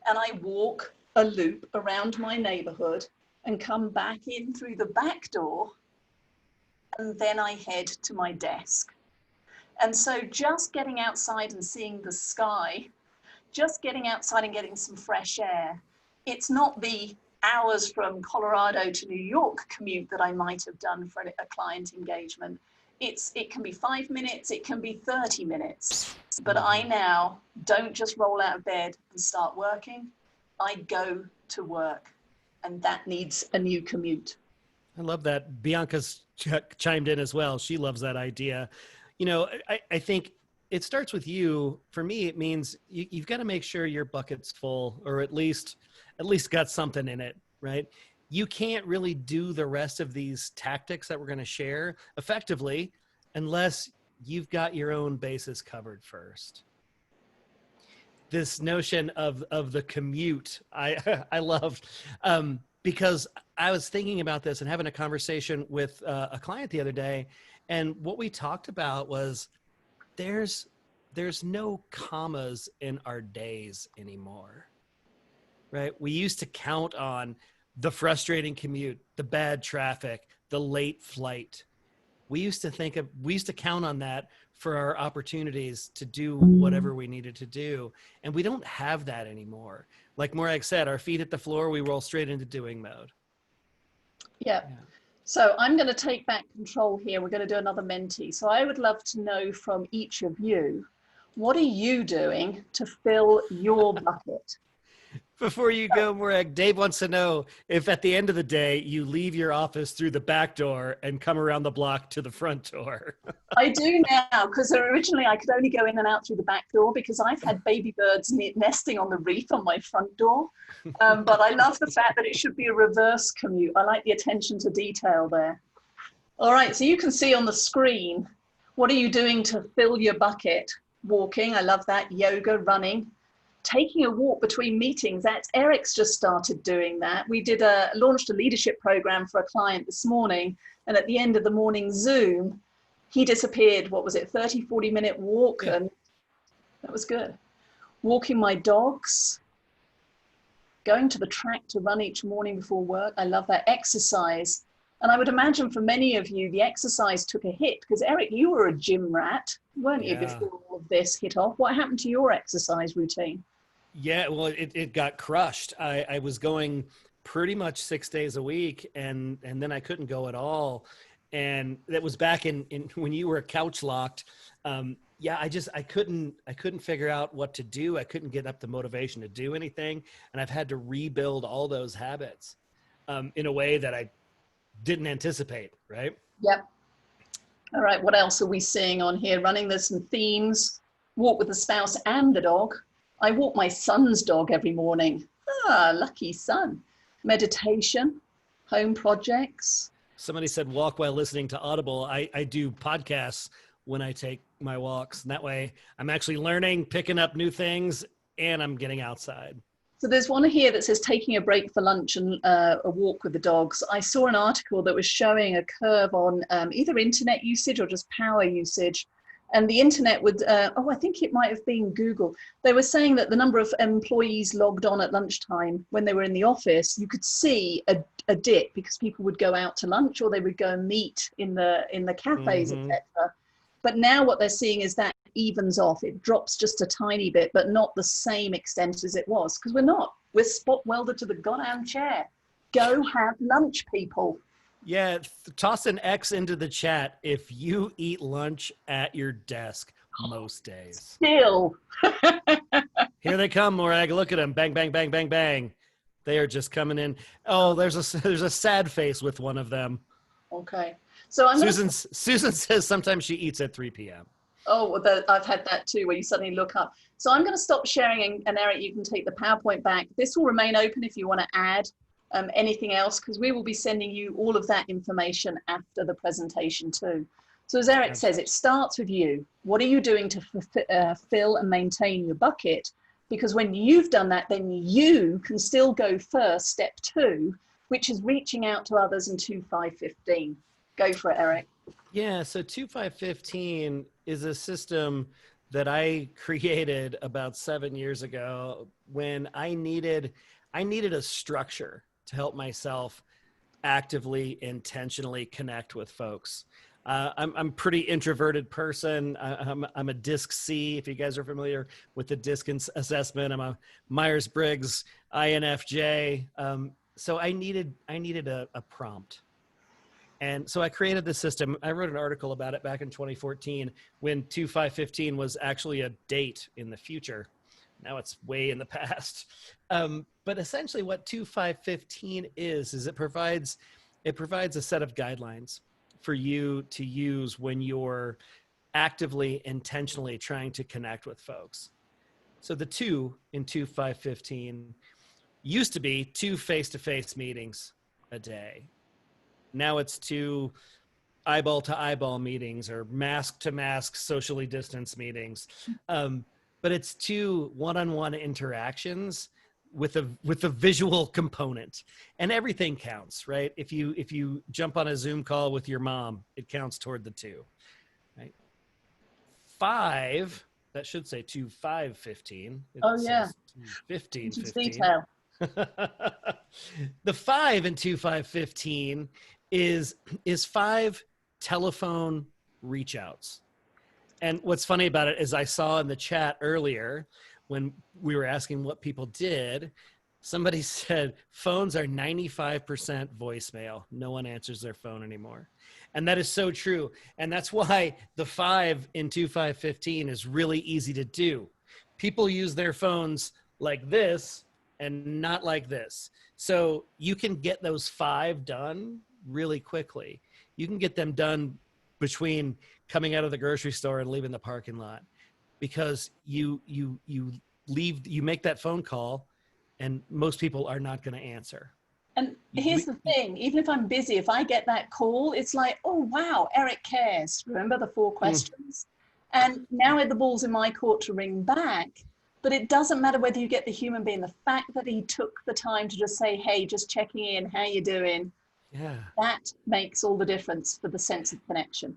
[SPEAKER 2] and I walk a loop around my neighborhood and come back in through the back door, and then I head to my desk. And so just getting outside and seeing the sky, just getting outside and getting some fresh air, it's not the hours from Colorado to New York commute that I might have done for a client engagement. It can be 5 minutes, it can be 30 minutes, but I now don't just roll out of bed and start working. I go to work, and that needs a new commute.
[SPEAKER 3] I love that. Bianca's chimed in as well. She loves that idea. You know, I think it starts with you. For me, it means you've got to make sure your bucket's full, or at least got something in it, right? You can't really do the rest of these tactics that we're going to share effectively unless you've got your own bases covered first. This notion of the commute, I loved, because I was thinking about this and having a conversation with a client the other day, and what we talked about was there's no commas in our days anymore, right? We used to count on the frustrating commute, the bad traffic, the late flight. We used to count on that for our opportunities to do whatever we needed to do. And we don't have that anymore. Like Morag said, our feet hit the floor, we roll straight into doing mode.
[SPEAKER 2] Yeah. So I'm going to take back control here. We're going to do another Menti. So I would love to know from each of you, what are you doing to fill your bucket?
[SPEAKER 3] Before you go, Morag, Dave wants to know if at the end of the day, you leave your office through the back door and come around the block to the front door.
[SPEAKER 2] I do now, because originally I could only go in and out through the back door because I've had baby birds nesting on the reef on my front door. But I love the fact that it should be a reverse commute. I like the attention to detail there. All right, so you can see on the screen, what are you doing to fill your bucket? Walking, I love that. Yoga, running. Taking a walk between meetings, that's Eric's just started doing that. We launched a leadership program for a client this morning, and at the end of the morning Zoom, he disappeared, 30-40 minute walk, yeah. And that was good. Walking my dogs, going to the track to run each morning before work. I love that. Exercise. And I would imagine for many of you, the exercise took a hit, because Eric, you were a gym rat, weren't you, before all of this hit off? What happened to your exercise routine?
[SPEAKER 3] Yeah, well, it got crushed. I was going pretty much 6 days a week, and then I couldn't go at all. And that was back in when you were couch locked. I couldn't figure out what to do. I couldn't get up the motivation to do anything. And I've had to rebuild all those habits in a way that I didn't anticipate, right?
[SPEAKER 2] Yep. All right, what else are we seeing on here? Running, there's some themes. Walk with the spouse and the dog. I walk my son's dog every morning. Lucky son. Meditation, home projects.
[SPEAKER 3] Somebody said walk while listening to Audible. I do podcasts when I take my walks. And that way I'm actually learning, picking up new things, and I'm getting outside.
[SPEAKER 2] So there's one here that says taking a break for lunch and a walk with the dogs. I saw an article that was showing a curve on either internet usage or just power usage. And the internet would, I think it might have been Google. They were saying that the number of employees logged on at lunchtime when they were in the office, you could see a dip because people would go out to lunch or they would go and meet in the cafes, etc. But now what they're seeing is that evens off. It drops just a tiny bit, but not the same extent as it was, because we're spot welded to the goddamn chair. Go have lunch, people.
[SPEAKER 3] Yeah, toss an X into the chat if you eat lunch at your desk most days.
[SPEAKER 2] Still.
[SPEAKER 3] Here they come, Morag. Look at them. Bang, bang, bang, bang, bang. They are just coming in. Oh, there's a sad face with one of them.
[SPEAKER 2] Okay. So
[SPEAKER 3] Susan says sometimes she eats at 3 p.m.
[SPEAKER 2] Oh, well, I've had that too, where you suddenly look up. So I'm going to stop sharing, and Eric, you can take the PowerPoint back. This will remain open if you want to add anything else, because we will be sending you all of that information after the presentation too. So as Eric says, it starts with you. What are you doing to fill and maintain your bucket? Because when you've done that, then you can still go first, step 2, which is reaching out to others in 2515. Go for it, Eric.
[SPEAKER 3] Yeah, so 2515 is a system that I created about 7 years ago when I needed a structure to help myself actively, intentionally connect with folks. I'm a pretty introverted person. I'm a DISC C, if you guys are familiar with the DISC assessment. I'm a Myers-Briggs INFJ. So I needed a prompt. And so I created the system. I wrote an article about it back in 2014 when 2515 was actually a date in the future. Now it's way in the past. But essentially what 2515 is it provides a set of guidelines for you to use when you're actively, intentionally trying to connect with folks. So the 2 in 2515 used to be 2 face-to-face meetings a day. Now it's 2 eyeball-to-eyeball meetings or mask-to-mask socially distanced meetings. But it's 2 one-on-one interactions with a visual component, and everything counts, right? If you jump on a Zoom call with your mom, it counts toward the 2, right? 5, that should say 2515.
[SPEAKER 2] Oh yeah,
[SPEAKER 3] 1515.
[SPEAKER 2] Detail.
[SPEAKER 3] The 5 in 2515 is 5 telephone reach outs. And what's funny about it is I saw in the chat earlier when we were asking what people did, somebody said phones are 95% voicemail. No one answers their phone anymore. And that is so true. And that's why the 5 in 2515 is really easy to do. People use their phones like this and not like this. So you can get those 5 done really quickly. You can get them done between coming out of the grocery store and leaving the parking lot, because you make that phone call and most people are not going to answer.
[SPEAKER 2] And here's the thing, even if I'm busy, if I get that call, it's like, oh wow, Eric cares. Remember the 4 questions? And now the ball's in my court to ring back. But it doesn't matter whether you get the human being, the fact that he took the time to just say, hey, just checking in, how you doing? Yeah. That makes all the difference for the sense of connection.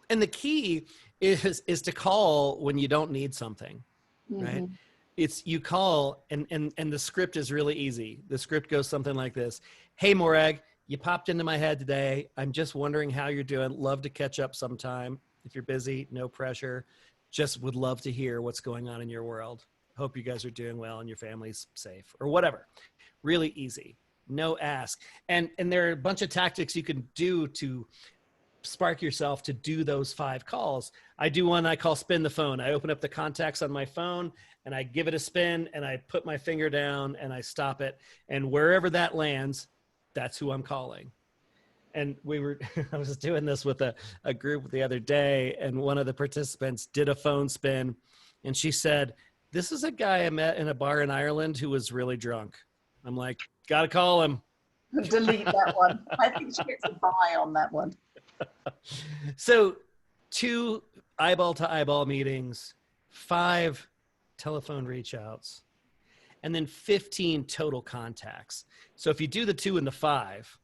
[SPEAKER 3] And the key is to call when you don't need something, right? It's you call and the script is really easy. The script goes something like this. Hey, Morag, you popped into my head today. I'm just wondering how you're doing. Love to catch up sometime. If you're busy, no pressure. Just would love to hear what's going on in your world. Hope you guys are doing well and your family's safe, or whatever. Really easy. No ask. And there are a bunch of tactics you can do to spark yourself to do those 5 calls. I do one I call spin the phone. I open up the contacts on my phone and I give it a spin and I put my finger down and I stop it. And wherever that lands, that's who I'm calling. And I was doing this with a group the other day, and one of the participants did a phone spin and she said, this is a guy I met in a bar in Ireland who was really drunk. I'm like, gotta call him.
[SPEAKER 2] Delete that one. I think she gets a buy on that one.
[SPEAKER 3] So 2 eyeball to eyeball meetings, 5 telephone reach outs, and then 15 total contacts. So if you do the 2 and the 5,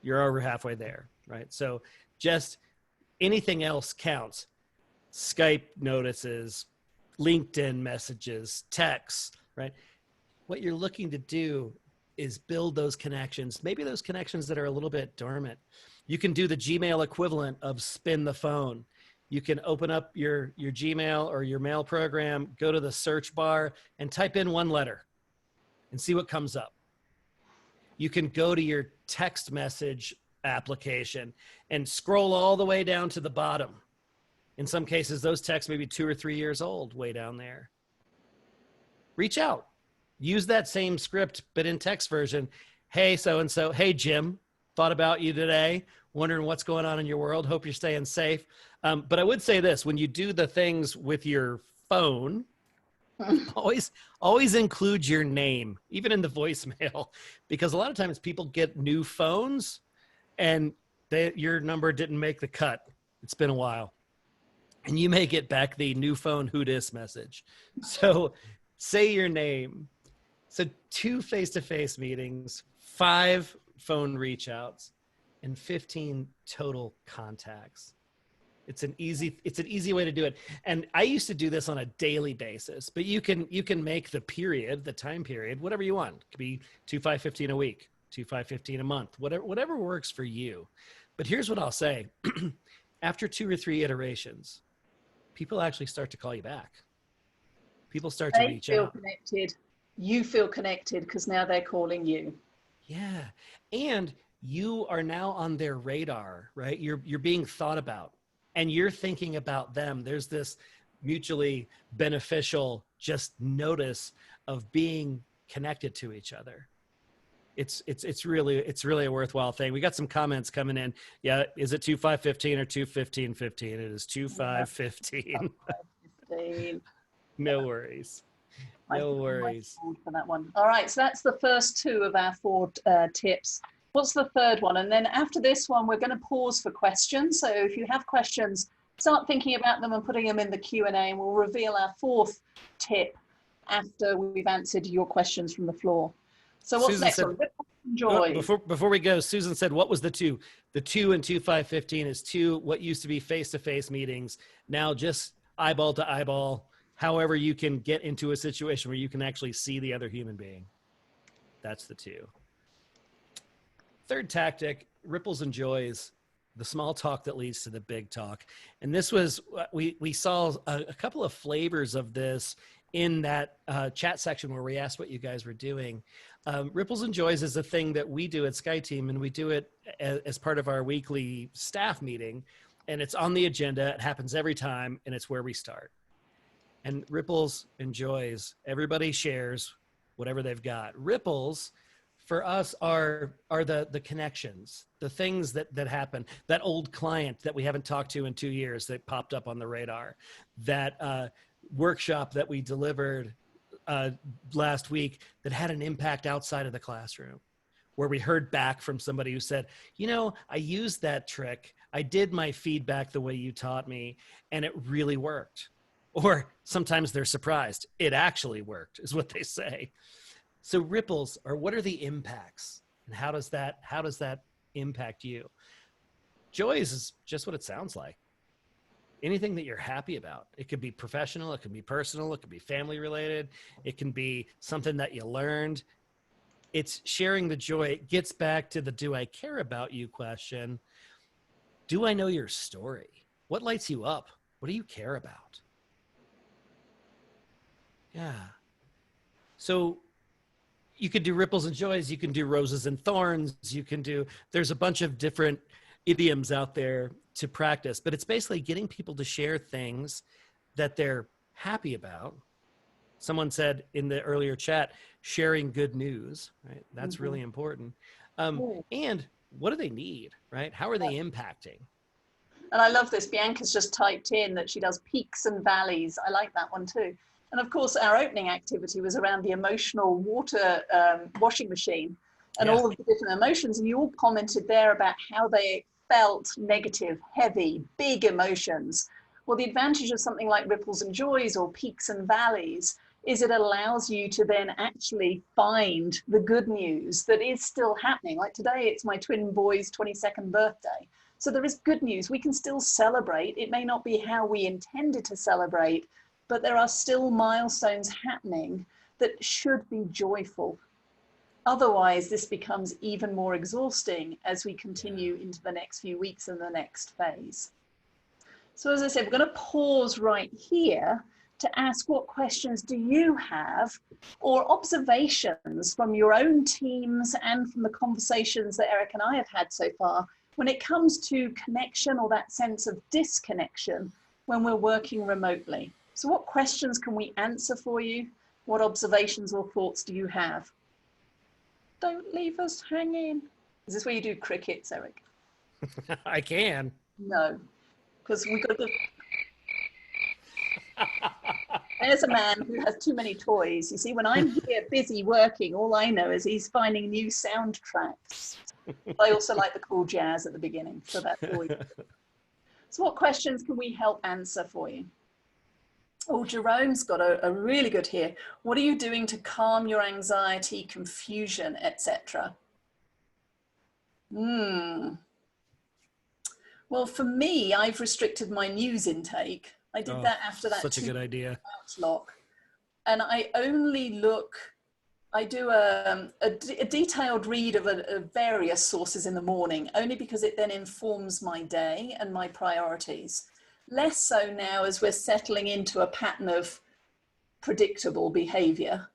[SPEAKER 3] you're over halfway there, right? So just anything else counts. Skype notices, LinkedIn messages, texts, right? What you're looking to do is build those connections, maybe those connections that are a little bit dormant. You can do the Gmail equivalent of spin the phone. You can open up your Gmail or your mail program, go to the search bar and type in 1 letter and see what comes up. You can go to your text message application and scroll all the way down to the bottom. In some cases, those texts may be 2 or 3 years old, way down there. Reach out. use that same script, but in text version. Hey, so-and-so, hey, Jim, thought about you today, wondering what's going on in your world. Hope you're staying safe. But I would say this, when you do the things with your phone, always include your name, even in the voicemail, because a lot of times people get new phones and your number didn't make the cut. It's been a while. And you may get back the new phone who dis message. So say your name. So 2 face-to-face meetings, 5 phone reach outs, and 15 total contacts. It's an easy way to do it. And I used to do this on a daily basis, but you can make the period, the time period, whatever you want. It could be 2, 5, 15 a week, 2, 5, 15 a month, whatever works for you. But here's what I'll say. After 2 or 3 iterations, people actually start to call you back. People start to reach out.
[SPEAKER 2] Connected. You feel connected because now they're calling you.
[SPEAKER 3] Yeah. And you are now on their radar, right? You're being thought about and you're thinking about them. There's this mutually beneficial just notice of being connected to each other. It's really a worthwhile thing. We got some comments coming in. Yeah. Is it 2-5-15 or 2-15-15? It is 2-5-15. No worries. No worries.
[SPEAKER 2] For that one. All right. So that's the first 2 of our 4 tips. What's the third one? And then after this one, we're going to pause for questions. So if you have questions, start thinking about them and putting them in the Q&A, and we'll reveal our 4th tip after we've answered your questions from the floor. So what's
[SPEAKER 3] Susan
[SPEAKER 2] next
[SPEAKER 3] said,
[SPEAKER 2] one? Joy.
[SPEAKER 3] Before we go, Susan said, what was the 2? The 2 and 2-5-15 is 2 what used to be face-to-face meetings. Now just eyeball to eyeball, however you can get into a situation where you can actually see the other human being. That's the 2. Third tactic, ripples and joys, the small talk that leads to the big talk. And this was, we saw a couple of flavors of this in that chat section where we asked what you guys were doing. Ripples and joys is a thing that we do at SkyTeam, and we do it as part of our weekly staff meeting. And it's on the agenda. It happens every time, and it's where we start. And ripples and joys, everybody shares whatever they've got. Ripples for us are the connections, the things that happen, that old client that we haven't talked to in 2 years that popped up on the radar, that workshop that we delivered last week that had an impact outside of the classroom, where we heard back from somebody who said, you know, I used that trick. I did my feedback the way you taught me, and it really worked. Or sometimes they're surprised. It actually worked, is what they say. So ripples are, what are the impacts? And how does that impact you? Joys is just what it sounds like. Anything that you're happy about. It could be professional, it could be personal, it could be family related, it can be something that you learned. It's sharing the joy. It gets back to the do I care about you question. Do I know your story? What lights you up? What do you care about? Yeah. So you could do ripples and joys. You can do roses and thorns. You can do, there's a bunch of different idioms out there to practice, but it's basically getting people to share things that they're happy about. Someone said in the earlier chat, sharing good news, right? That's really important. And what do they need, right? How are they impacting?
[SPEAKER 2] And I love this. Bianca's just typed in that she does peaks and valleys. I like that one too. And of course, our opening activity was around the emotional water washing machine and all of the different emotions. And you all commented there about how they felt negative, heavy, big emotions. Well, the advantage of something like ripples and joys or peaks and valleys is it allows you to then actually find the good news that is still happening. Like today, it's my twin boy's 22nd birthday. So there is good news. We can still celebrate. It may not be how we intended to celebrate, but there are still milestones happening that should be joyful. Otherwise, this becomes even more exhausting as we continue into the next few weeks and the next phase. So as I said, we're going to pause right here to ask what questions do you have or observations from your own teams and from the conversations that Eric and I have had so far when it comes to connection or that sense of disconnection when we're working remotely. So what questions can we answer for you? What observations or thoughts do you have? Don't leave us hanging. Is this where you do crickets, Eric?
[SPEAKER 3] I can.
[SPEAKER 2] No, because we got the. There's a man who has too many toys. You see, when I'm here busy working, all I know is he's finding new soundtracks. I also like the cool jazz at the beginning, so that's always. So what questions can we help answer for you? Oh, Jerome's got a really good here. What are you doing to calm your anxiety, confusion, etc.? Well, for me, I've restricted my news intake. I did that after that.
[SPEAKER 3] Such a good idea.
[SPEAKER 2] Lock. And I only look, I do a detailed read of various sources in the morning, only because it then informs my day and my priorities. Less so now as we're settling into a pattern of predictable behavior.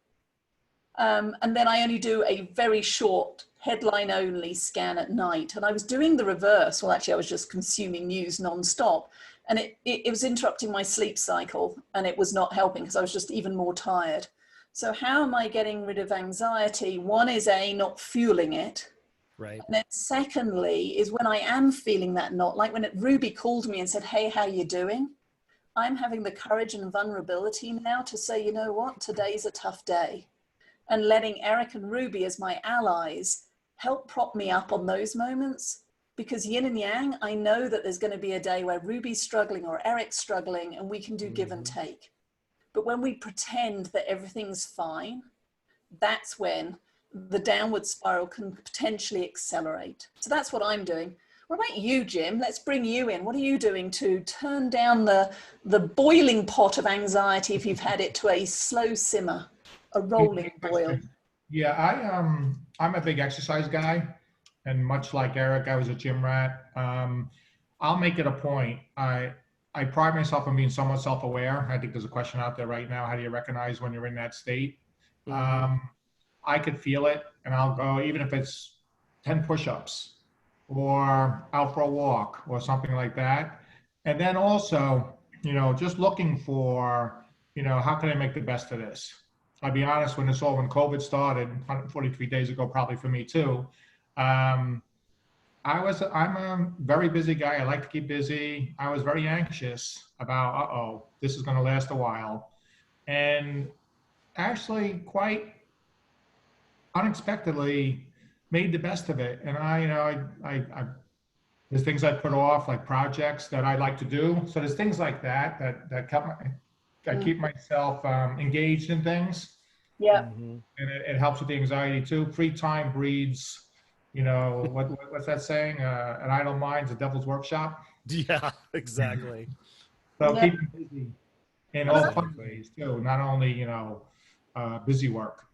[SPEAKER 2] And then I only do a very short headline only scan at night. And I was doing the reverse. Well, actually I was just consuming news nonstop, and it was interrupting my sleep cycle, and it was not helping because I was just even more tired. So how am I getting rid of anxiety? One is not fueling it.
[SPEAKER 3] Right.
[SPEAKER 2] And then secondly is when I am feeling that like when Ruby called me and said, hey, how you doing? I'm having the courage and vulnerability now to say, you know what, today's a tough day. And letting Eric and Ruby as my allies help prop me up on those moments, because yin and yang, I know that there's going to be a day where Ruby's struggling or Eric's struggling, and we can do give and take. But when we pretend that everything's fine, that's when the downward spiral can potentially accelerate. So that's what I'm doing. What about you, Jim? Let's bring you in. What are you doing to turn down the boiling pot of anxiety if you've had it to a slow simmer, a rolling boil?
[SPEAKER 1] Yeah, I'm a big exercise guy, and much like Eric, I was a gym rat. I'll make it a point. I pride myself on being somewhat self-aware. I think there's a question out there right now. How do you recognize when you're in that state? I could feel it, and I'll go, even if it's 10 push-ups or out for a walk or something like that. And then also, just looking for, how can I make the best of this? I'll be honest, when COVID started 143 days ago, probably for me too, I'm a very busy guy. I like to keep busy. I was very anxious about, this is going to last a while. And actually quite unexpectedly made the best of it. And there's things I put off, like projects that I like to do. So there's things like that keep myself engaged in things.
[SPEAKER 2] Yeah.
[SPEAKER 1] And it helps with the anxiety too. Free time breeds, what's that saying? An idle mind's a devil's workshop.
[SPEAKER 3] Yeah, exactly.
[SPEAKER 1] So keep them busy in all fun ways too, not only, busy work.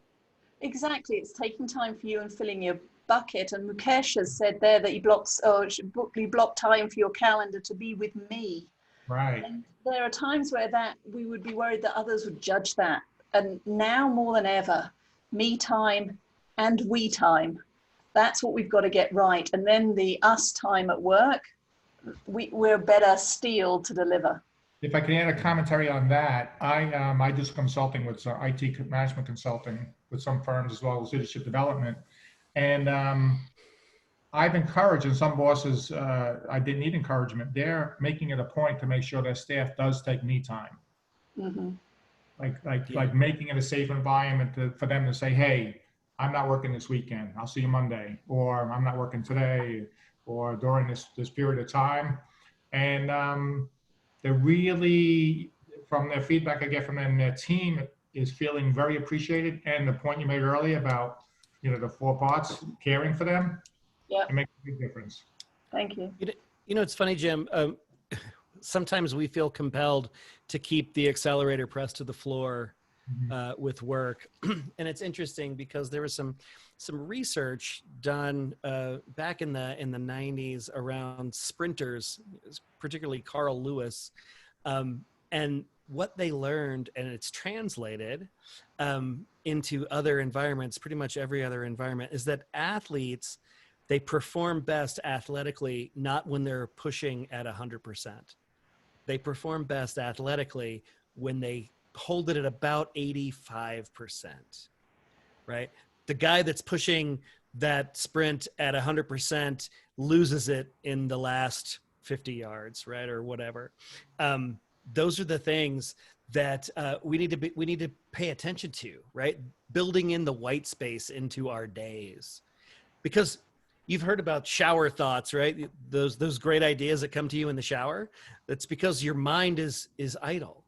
[SPEAKER 2] Exactly. It's taking time for you and filling your bucket. And Mukesh has said there that you block time for your calendar to be with me.
[SPEAKER 1] Right.
[SPEAKER 2] And there are times where we would be worried that others would judge that. And now more than ever, me time and we time. That's what we've got to get right. And then the us time at work, we're better steeled to deliver.
[SPEAKER 1] If I can add a commentary on that, I do consulting with IT management consulting with some firms, as well as leadership development. And I've encouraged, and some bosses, I didn't need encouragement. They're making it a point to make sure their staff does take me time. Like making it a safe environment for them to say, hey, I'm not working this weekend. I'll see you Monday, or I'm not working today, or during this period of time. And they're really, from their feedback I get from them, their team is feeling very appreciated. And the point you made earlier about, the 4 parts, caring for them, it makes a big difference.
[SPEAKER 2] Thank you.
[SPEAKER 3] It's funny, Jim. Sometimes we feel compelled to keep the accelerator pressed to the floor with work. And it's interesting because there was some research done back in the 90s around sprinters, particularly Carl Lewis, and what they learned, and it's translated into other environments, pretty much every other environment, is that athletes, they perform best athletically, not when they're pushing at 100%. They perform best athletically when they hold it at about 85%, right? The guy that's pushing that sprint at 100% loses it in the last 50 yards, right? Or whatever. Those are the things that we need to pay attention to, right? Building in the white space into our days, because you've heard about shower thoughts, right? Those great ideas that come to you in the shower. That's because your mind is idle.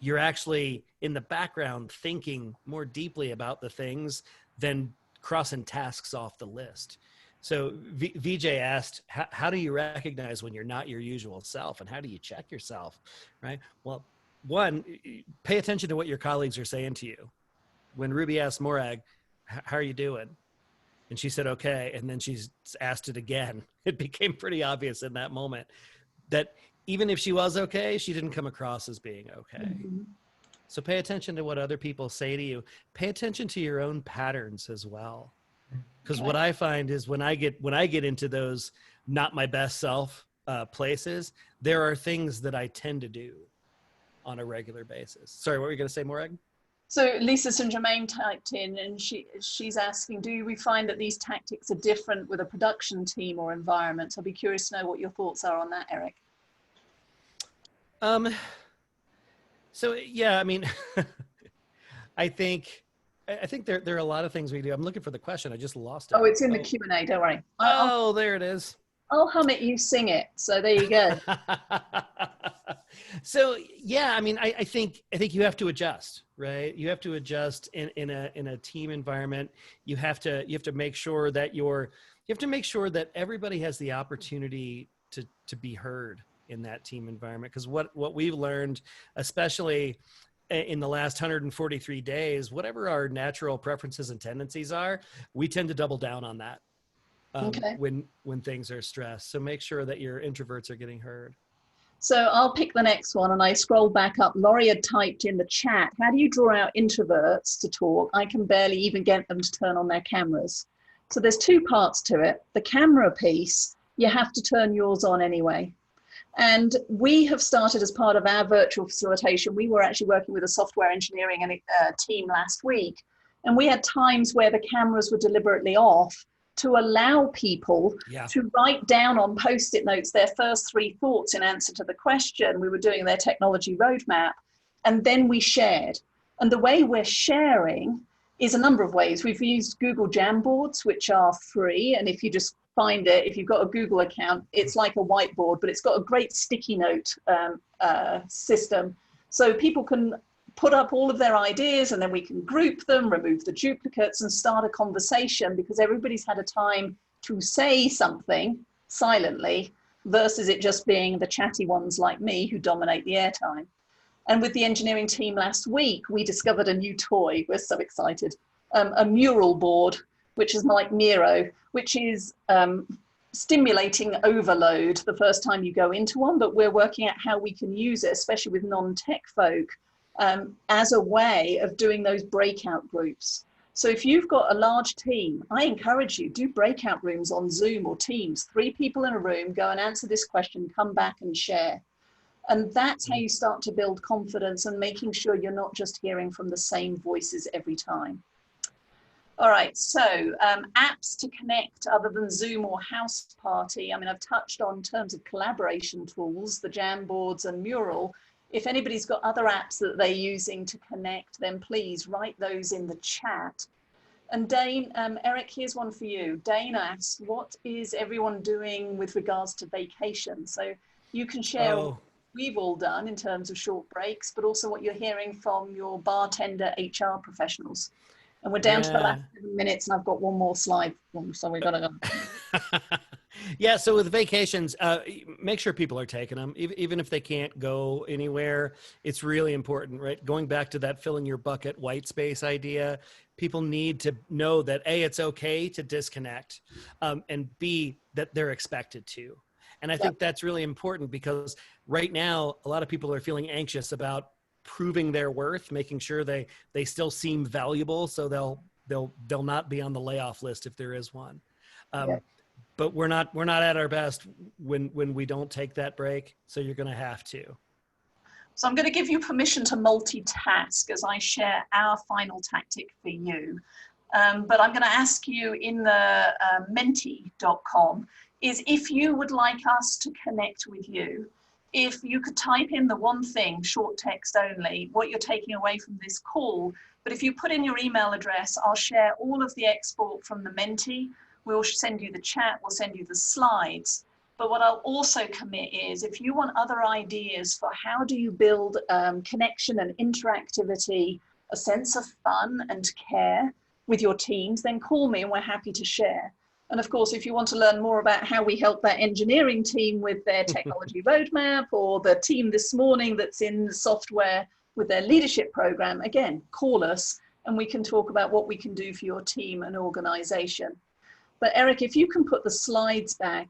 [SPEAKER 3] You're actually in the background thinking more deeply about the things than crossing tasks off the list. So VJ asked, how do you recognize when you're not your usual self, and how do you check yourself, right? Well, one, pay attention to what your colleagues are saying to you. When Ruby asked Morag, how are you doing? And she said, okay. And then she's asked it again. It became pretty obvious in that moment that even if she was okay, she didn't come across as being okay.
[SPEAKER 2] Mm-hmm.
[SPEAKER 3] So pay attention to what other people say to you. Pay attention to your own patterns as well. Because what I find is when I get into those not my best self places, there are things that I tend to do on a regular basis. Sorry, what were you going to say, Morag?
[SPEAKER 2] So Lisa St. Germain typed in, and she's asking, do we find that these tactics are different with a production team or environment? I'll be curious to know what your thoughts are on that, Eric.
[SPEAKER 3] So yeah, I mean, I think there are a lot of things we do. I'm looking for the question. I just lost it.
[SPEAKER 2] Oh, it's in the Q&A. Don't worry.
[SPEAKER 3] There it is.
[SPEAKER 2] I'll hum it. You sing it. So there you go.
[SPEAKER 3] So yeah, I mean, I think you have to adjust, right? You have to adjust in a team environment. You have to make sure that everybody has the opportunity to be heard in that team environment. Because what we've learned, especially in the last 143 days, whatever our natural preferences and tendencies are, we tend to double down on that when things are stressed. So make sure that your introverts are getting heard.
[SPEAKER 2] So I'll pick the next one, and I scroll back up. Laurie had typed in the chat, how do you draw out introverts to talk? I can barely even get them to turn on their cameras. So there's two parts to it. The camera piece, you have to turn yours on anyway. And we have started as part of our virtual facilitation. We were actually working with a software engineering team last week, and we had times where the cameras were deliberately off to allow people to write down on Post-it notes their first three thoughts in answer to the question. We were doing their technology roadmap, and then we shared. And the way we're sharing is a number of ways. We've used Google Jamboards, which are free, and if you just find it, if you've got a Google account, it's like a whiteboard, but it's got a great sticky note system. So people can put up all of their ideas, and then we can group them, remove the duplicates, and start a conversation, because everybody's had a time to say something silently versus it just being the chatty ones like me who dominate the airtime. And with the engineering team last week, we discovered a new toy. We're so excited. A mural board, which is like Miro, which is stimulating overload the first time you go into one, but we're working out how we can use it, especially with non-tech folk, as a way of doing those breakout groups. So if you've got a large team, I encourage you, do breakout rooms on Zoom or Teams, 3 people in a room, go and answer this question, come back and share. And that's how you start to build confidence and making sure you're not just hearing from the same voices every time. All right, so apps to connect other than Zoom or House Party. I mean, I've touched on terms of collaboration tools, the Jamboards and Mural. If anybody's got other apps that they're using to connect, then please write those in the chat. And Dane, Eric, here's one for you. Dane asks, what is everyone doing with regards to vacation? So you can share what we've all done in terms of short breaks, but also what you're hearing from your bartender HR professionals. And we're down to the last 7 minutes, and I've got one more slide, so we've got to go.
[SPEAKER 3] Yeah, so with vacations, make sure people are taking them. Even if they can't go anywhere, it's really important, right? Going back to that fill in your bucket white space idea, people need to know that A, it's okay to disconnect, and B, that they're expected to. And I think that's really important, because right now, a lot of people are feeling anxious about proving their worth, making sure they still seem valuable, so they'll not be on the layoff list if there is one. But we're not at our best when we don't take that break, so you're going to have to.
[SPEAKER 2] So I'm going to give you permission to multitask as I share our final tactic for you. But I'm going to ask you in the menti.com is if you would like us to connect with you, if you could type in the one thing, short text only, what you're taking away from this call. But if you put in your email address, I'll share all of the export from the Menti. We'll send you the chat, we'll send you the slides. But what I'll also commit is if you want other ideas for how do you build connection and interactivity, a sense of fun and care with your teams, then call me and we're happy to share. And of course, if you want to learn more about how we help that engineering team with their technology roadmap, or the team this morning that's in software with their leadership program, again, call us and we can talk about what we can do for your team and organization. But Eric, if you can put the slides back,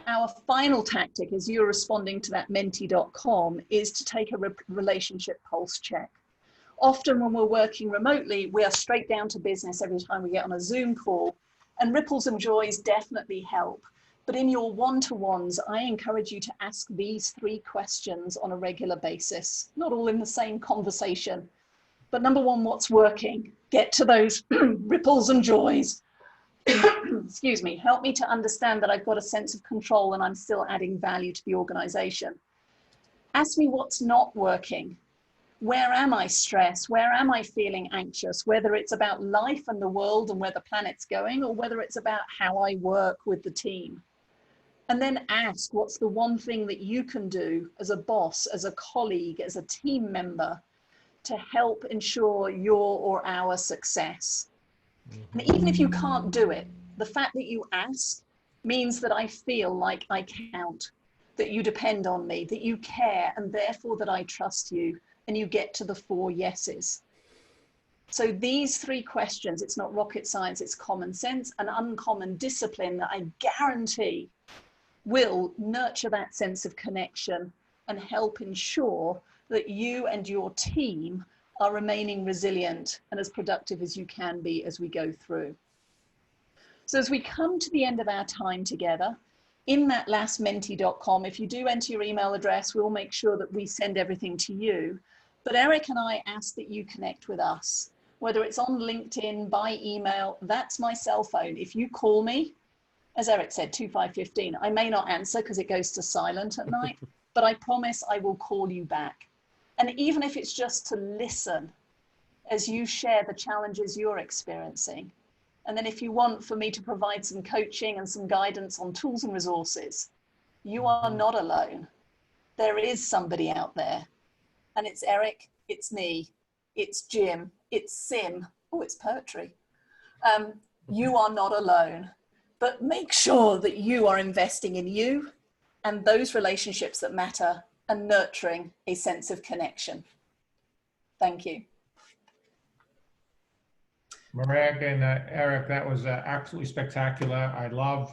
[SPEAKER 2] our final tactic as you're responding to that menti.com is to take a relationship pulse check. Often when we're working remotely, we are straight down to business every time we get on a Zoom call. And ripples and joys definitely help. But in your one-to-ones, I encourage you to ask these 3 questions on a regular basis, not all in the same conversation. But number 1, what's working? Get to those ripples and joys. Excuse me, help me to understand that I've got a sense of control and I'm still adding value to the organization. Ask me what's not working. Where am I stressed? Where am I feeling anxious? Whether it's about life and the world and where the planet's going, or whether it's about how I work with the team. And then ask, what's the one thing that you can do as a boss, as a colleague, as a team member to help ensure your or our success? And even if you can't do it, the fact that you ask means that I feel like I count, that you depend on me, that you care, and therefore that I trust you. And you get to the 4 yeses. So these 3 questions, it's not rocket science, it's common sense, an uncommon discipline that I guarantee will nurture that sense of connection and help ensure that you and your team are remaining resilient and as productive as you can be as we go through. So as we come to the end of our time together, in that last menti.com, if you do enter your email address, we'll make sure that we send everything to you. But Eric and I ask that you connect with us, whether it's on LinkedIn, by email, that's my cell phone. If you call me, as Eric said, 2515, I may not answer because it goes to silent at night, but I promise I will call you back. And even if it's just to listen as you share the challenges you're experiencing. And then if you want for me to provide some coaching and some guidance on tools and resources, you are not alone. There is somebody out there. And it's Eric, it's me, it's Jim, it's Sim. Oh, it's poetry. You are not alone, but make sure that you are investing in you and those relationships that matter and nurturing a sense of connection. Thank you.
[SPEAKER 1] Morag and Eric, that was absolutely spectacular. I love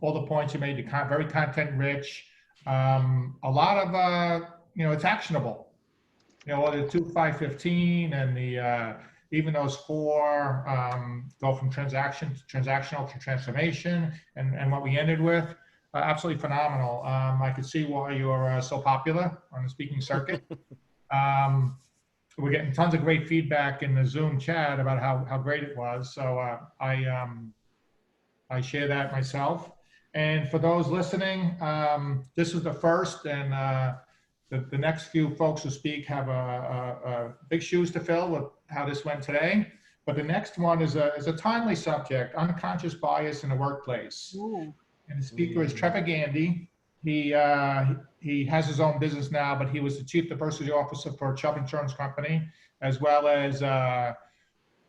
[SPEAKER 1] all the points you made, very content rich. A lot of, it's actionable. The 2515 and the even those 4 go from transactional to transformation, and what we ended with, absolutely phenomenal. I could see why you're so popular on the speaking circuit. We're getting tons of great feedback in the Zoom chat about how great it was. So I share that myself. And for those listening, this is the first, and the next few folks who speak have a big shoes to fill with how this went today. But the next one is a timely subject, unconscious bias in the workplace.
[SPEAKER 2] Ooh.
[SPEAKER 1] And the speaker is Trevor Gandy. He has his own business now, but he was the chief diversity officer for a Chubb Insurance Company, as well as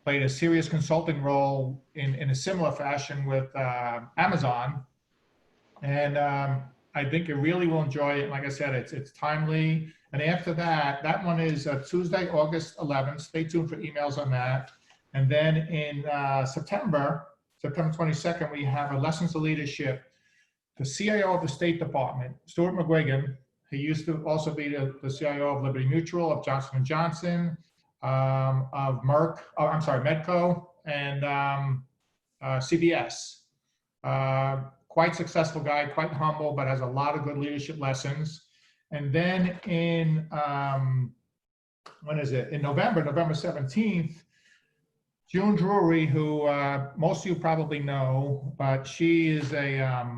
[SPEAKER 1] played a serious consulting role in a similar fashion with Amazon. And I think you really will enjoy it. Like I said, it's timely. And after that, that one is Tuesday, August 11th. Stay tuned for emails on that. And then in September 22nd, we have a Lessons of Leadership. The CIO of the State Department, Stuart McGuigan, he used to also be the CIO of Liberty Mutual, of Johnson & Johnson, of Medco, and CBS. Quite successful guy, quite humble, but has a lot of good leadership lessons. And then in, when is it? In November 17th, June Drury, who most of you probably know, but she is a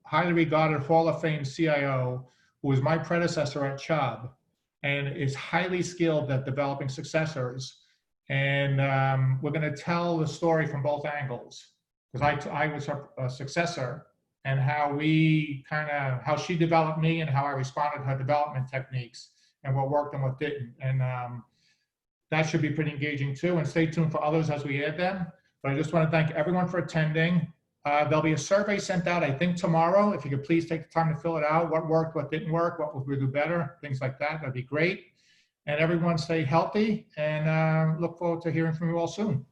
[SPEAKER 1] highly regarded Hall of Fame CIO who was my predecessor at Chubb and is highly skilled at developing successors. And we're going to tell the story from both angles, because I was her successor, and how how she developed me and how I responded to her development techniques and what worked and what didn't. And that should be pretty engaging too. And stay tuned for others as we add them. But I just want to thank everyone for attending. There'll be a survey sent out, I think tomorrow. If you could please take the time to fill it out. What worked, what didn't work, what would we do better, things like that. That'd be great. And everyone stay healthy, and look forward to hearing from you all soon.